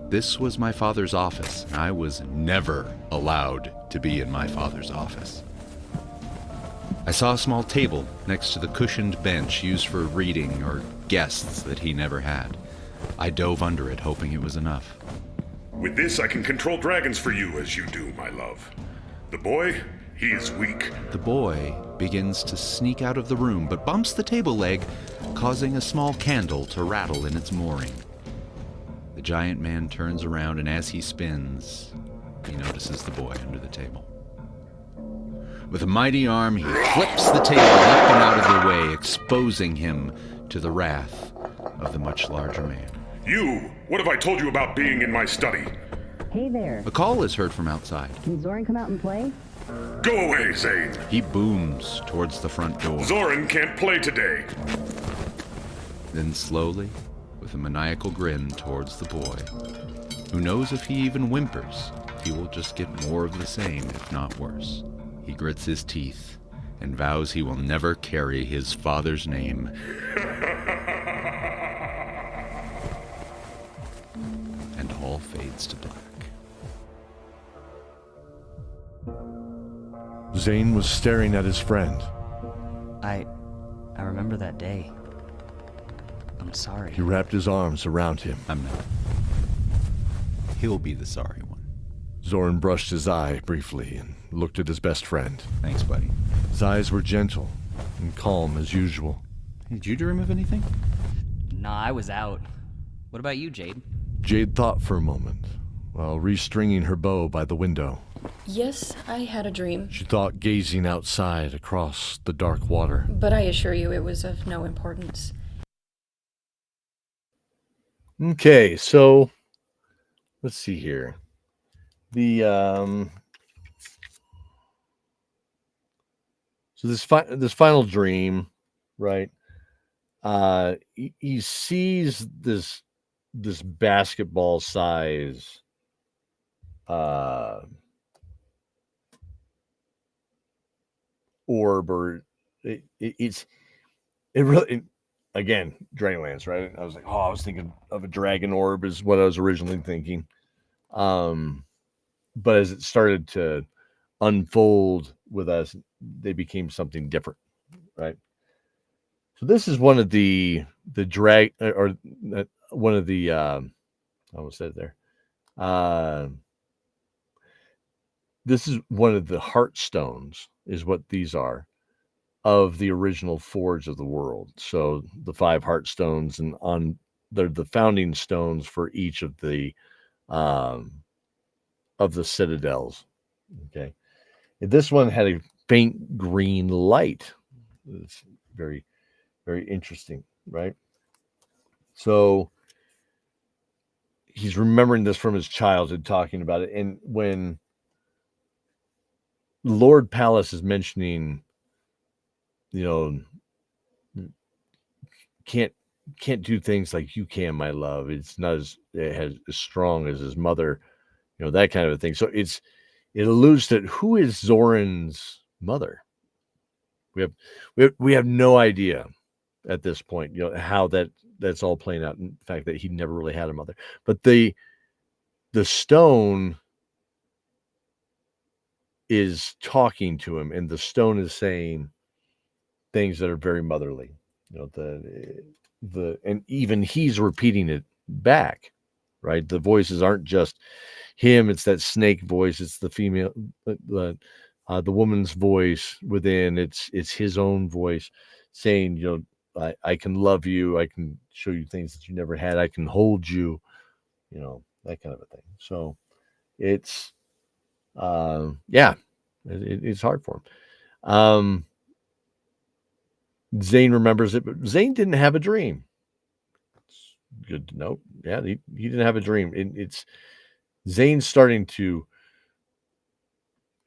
Speaker 10: This was my father's office, and I was never allowed to be in my father's office. I saw a small table next to the cushioned bench used for reading or guests that he never had. I dove under it, hoping it was enough.
Speaker 13: With this, I can control dragons for you as you do, my love. The boy, he is weak.
Speaker 10: The boy begins to sneak out of the room, but bumps the table leg, causing a small candle to rattle in its mooring. The giant man turns around, and as he spins, he notices the boy under the table. With a mighty arm, he flips the table up and out of the way, exposing him to the wrath of the much larger man.
Speaker 13: You! What have I told you about being in my study?
Speaker 17: Hey there.
Speaker 10: A call is heard from outside.
Speaker 17: Can Zoran come out and play?
Speaker 13: Go away, Zane!
Speaker 10: He booms towards the front door.
Speaker 13: Zoran can't play today!
Speaker 10: Then slowly, with a maniacal grin towards the boy, who knows if he even whimpers, he will just get more of the same, if not worse. He grits his teeth and vows he will never carry his father's name. And all fades to black.
Speaker 19: Zane was staring at his friend.
Speaker 16: I remember that day. I'm sorry.
Speaker 19: He wrapped his arms around him.
Speaker 10: I'm not. He'll be the sorry one.
Speaker 19: Zoran brushed his eye briefly and looked at his best friend.
Speaker 10: Thanks, buddy.
Speaker 19: His eyes were gentle and calm as usual.
Speaker 10: Did you dream of anything?
Speaker 16: Nah, I was out. What about you, Jade?
Speaker 19: Jade thought for a moment, while restringing her bow by the window.
Speaker 12: Yes, I had a dream.
Speaker 19: She thought, gazing outside across the dark water.
Speaker 12: But I assure you it was of no importance.
Speaker 19: Okay, so let's see here. The so this final dream, right? He sees this basketball size
Speaker 1: orb, or it's really, again, Dragonlance, right? I was like, I was thinking of a dragon orb is what I was originally thinking. But as it started to unfold with us, they became something different, right? So this is one of the one of the I almost said it there. This is one of the heartstones, is what these are, of the original Forge of the World. So the 5 heartstones, and they're the founding stones for each of the citadels. Okay, and this one had a faint green light. It's very, very interesting, right? So he's remembering this from his childhood, talking about it, and when Lord Palace is mentioning, can't do things like you can, my love. It's not as strong as his mother, that kind of a thing. So it alludes to who is Zoran's mother. We have no idea at this point, how that's all playing out. In fact, that he never really had a mother, but the stone is talking to him, and the stone is saying things that are very motherly, and even he's repeating it back, right? The voices aren't just him, it's that snake voice, it's the female, the woman's voice within, it's his own voice saying, I can love you, I can show you things that you never had, I can hold you, that kind of a thing. So it's it's hard for him. Zane remembers it, but Zane didn't have a dream. It's good to know. Yeah, he didn't have a dream. It's Zane's starting to,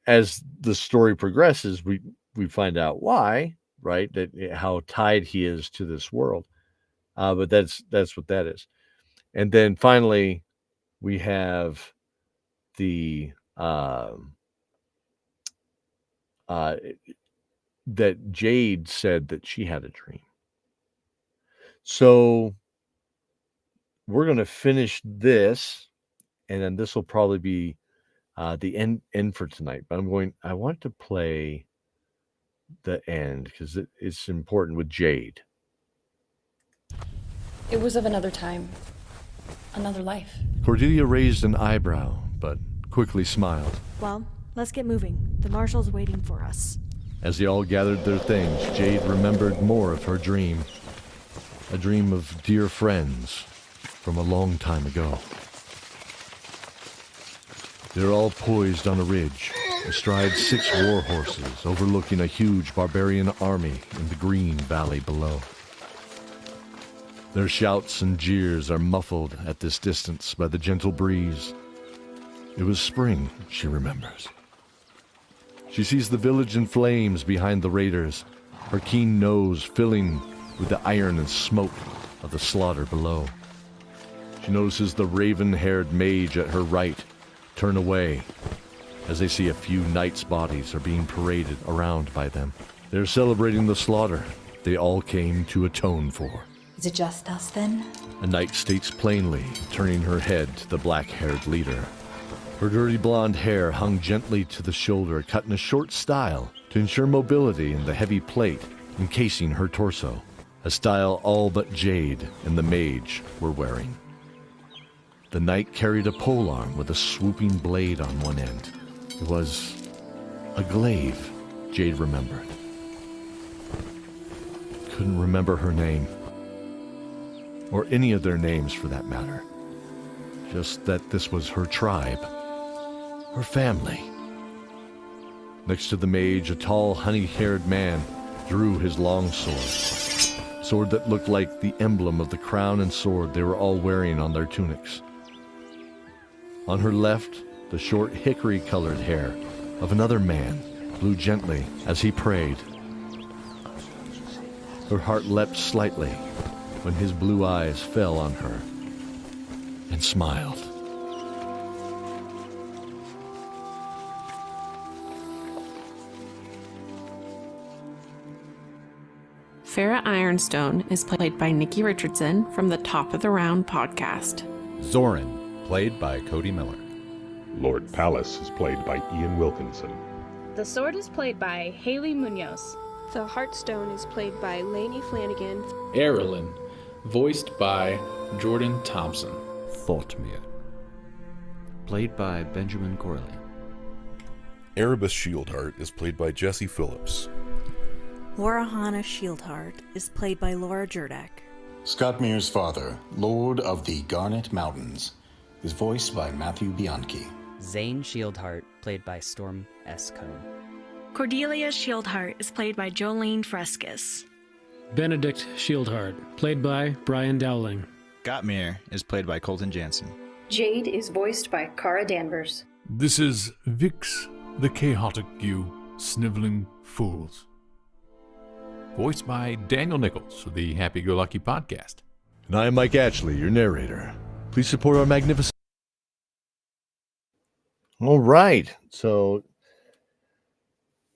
Speaker 1: as the story progresses, we find out why, right? That how tied he is to this world. But that's what that is. And then finally, we have the that Jade said that she had a dream. So we're going to finish this, and then this will probably be the end for tonight. But I want to play the end because it's important with Jade.
Speaker 12: It was of another time, another life.
Speaker 19: Cordelia raised an eyebrow, but quickly smiled.
Speaker 14: Well, let's get moving. The marshal's waiting for us.
Speaker 19: As they all gathered their things, Jade remembered more of her dream. A dream of dear friends from a long time ago. They're all poised on a ridge, astride 6 war horses, overlooking a huge barbarian army in the green valley below. Their shouts and jeers are muffled at this distance by the gentle breeze. It was spring, she remembers. She sees the village in flames behind the raiders, her keen nose filling with the iron and smoke of the slaughter below. She notices the raven-haired mage at her right turn away as they see a few knights' bodies are being paraded around by them. They're celebrating the slaughter they all came to atone for.
Speaker 5: Is it just us then?
Speaker 19: A knight states plainly, turning her head to the black-haired leader. Her dirty blonde hair hung gently to the shoulder, cut in a short style to ensure mobility in the heavy plate encasing her torso, a style all but Jade and the mage were wearing. The knight carried a polearm with a swooping blade on one end. It was a glaive, Jade remembered. Couldn't remember her name, or any of their names for that matter. Just that this was her tribe. Her family. Next to the mage, a tall, honey-haired man drew his long sword. Sword that looked like the emblem of the crown and sword they were all wearing on their tunics. On her left, the short hickory-colored hair of another man blew gently as he prayed. Her heart leapt slightly when his blue eyes fell on her and smiled.
Speaker 20: Farrah Ironstone is played by Nikki Richardson from the Top of the Round podcast.
Speaker 10: Zoran, played by Cody Miller.
Speaker 5: Lord Palace is played by Ian Wilkinson.
Speaker 18: The Sword is played by Haley Munoz.
Speaker 24: The Heartstone is played by Lainey Flanagan.
Speaker 4: Erilyn, voiced by Jordan Thompson.
Speaker 21: Thortmere, played by Benjamin Corley.
Speaker 22: Erebus Shieldheart is played by Jesse Phillips.
Speaker 25: Lorahana Shieldheart is played by Laura Jurdak.
Speaker 9: Scott Mear's father, Lord of the Garnet Mountains, is voiced by Matthew Bianchi.
Speaker 16: Zane Shieldheart, played by Storm S. Cone.
Speaker 23: Cordelia Shieldheart is played by Jolene Frescus.
Speaker 3: Benedict Shieldheart, played by Brian Dowling.
Speaker 15: Gottmere is played by Colton Jansen.
Speaker 12: Jade is voiced by Cara Danvers.
Speaker 6: This is Vix, the Chaotic You Sniveling Fools, voiced by Daniel Nichols of the Happy Go Lucky podcast.
Speaker 19: And I am Mike Ashley, your narrator. Please support our magnificent. All right. So,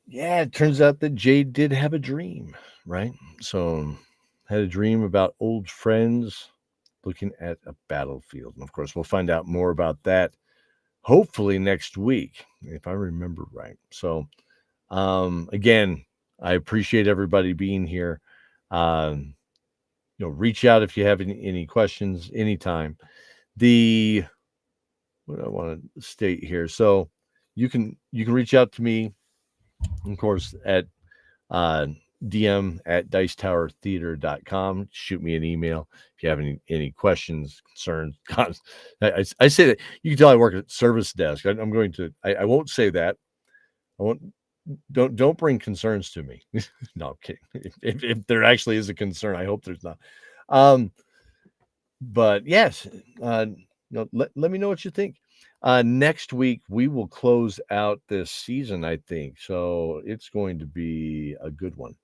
Speaker 19: yeah, it turns out that Jade did have a dream, right? So, had a dream about old friends looking at a battlefield. And of course, we'll find out more about that hopefully next week, if I remember right. So, again, I appreciate everybody being here. Reach out if you have any questions anytime. What I want to state here. So you can reach out to me, of course, at dm@dicetowertheater.com. Shoot me an email if you have any questions, concerns. I say that you can tell I work at service desk. I'm going to. I won't say that. I won't. Don't bring concerns to me. No, I'm kidding. If there actually is a concern, I hope there's not. But yes, let me know what you think. Next week we will close out this season, I think. So it's going to be a good one.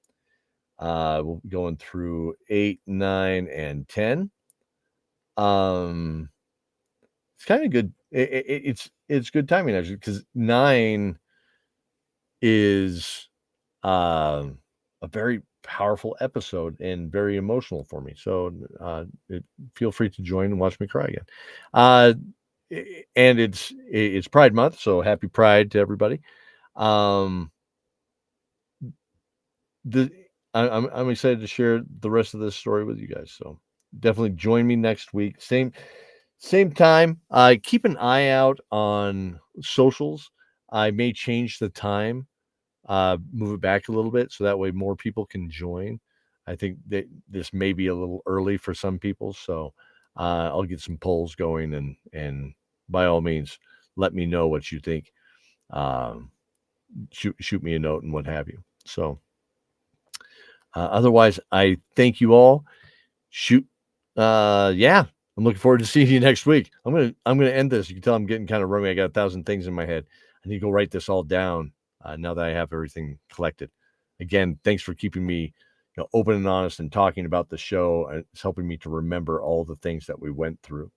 Speaker 19: We'll be going through 8, 9, and 10. It's kind of good. It's good timing actually, because 9 is a very powerful episode and very emotional for me. So feel free to join and watch me cry again. And it's Pride Month, so happy Pride to everybody. I'm excited to share the rest of this story with you guys. So definitely join me next week. Same time. Keep an eye out on socials. I may change the time, move it back a little bit so that way more people can join. I think that this may be a little early for some people, so I'll get some polls going and by all means, let me know what you think. Shoot me a note and what have you. So otherwise, I thank you all. I'm looking forward to seeing you next week. I'm gonna end this. You can tell I'm getting kind of rummy. I got 1,000 things in my head. I need to go write this all down now that I have everything collected. Again, thanks for keeping me open and honest and talking about the show. It's helping me to remember all the things that we went through.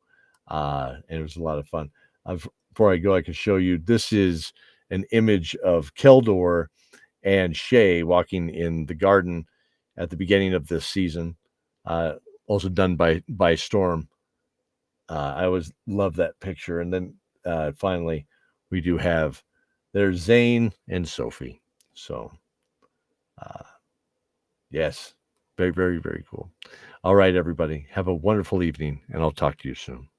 Speaker 19: And it was a lot of fun. Before I go, I can show you, this is an image of Keldor and Shay walking in the garden at the beginning of this season, also done by Storm. I always love that picture. And then finally, we do have, there's Zane and Sophie. So, yes, very, very, very cool. All right, everybody, have a wonderful evening, and I'll talk to you soon.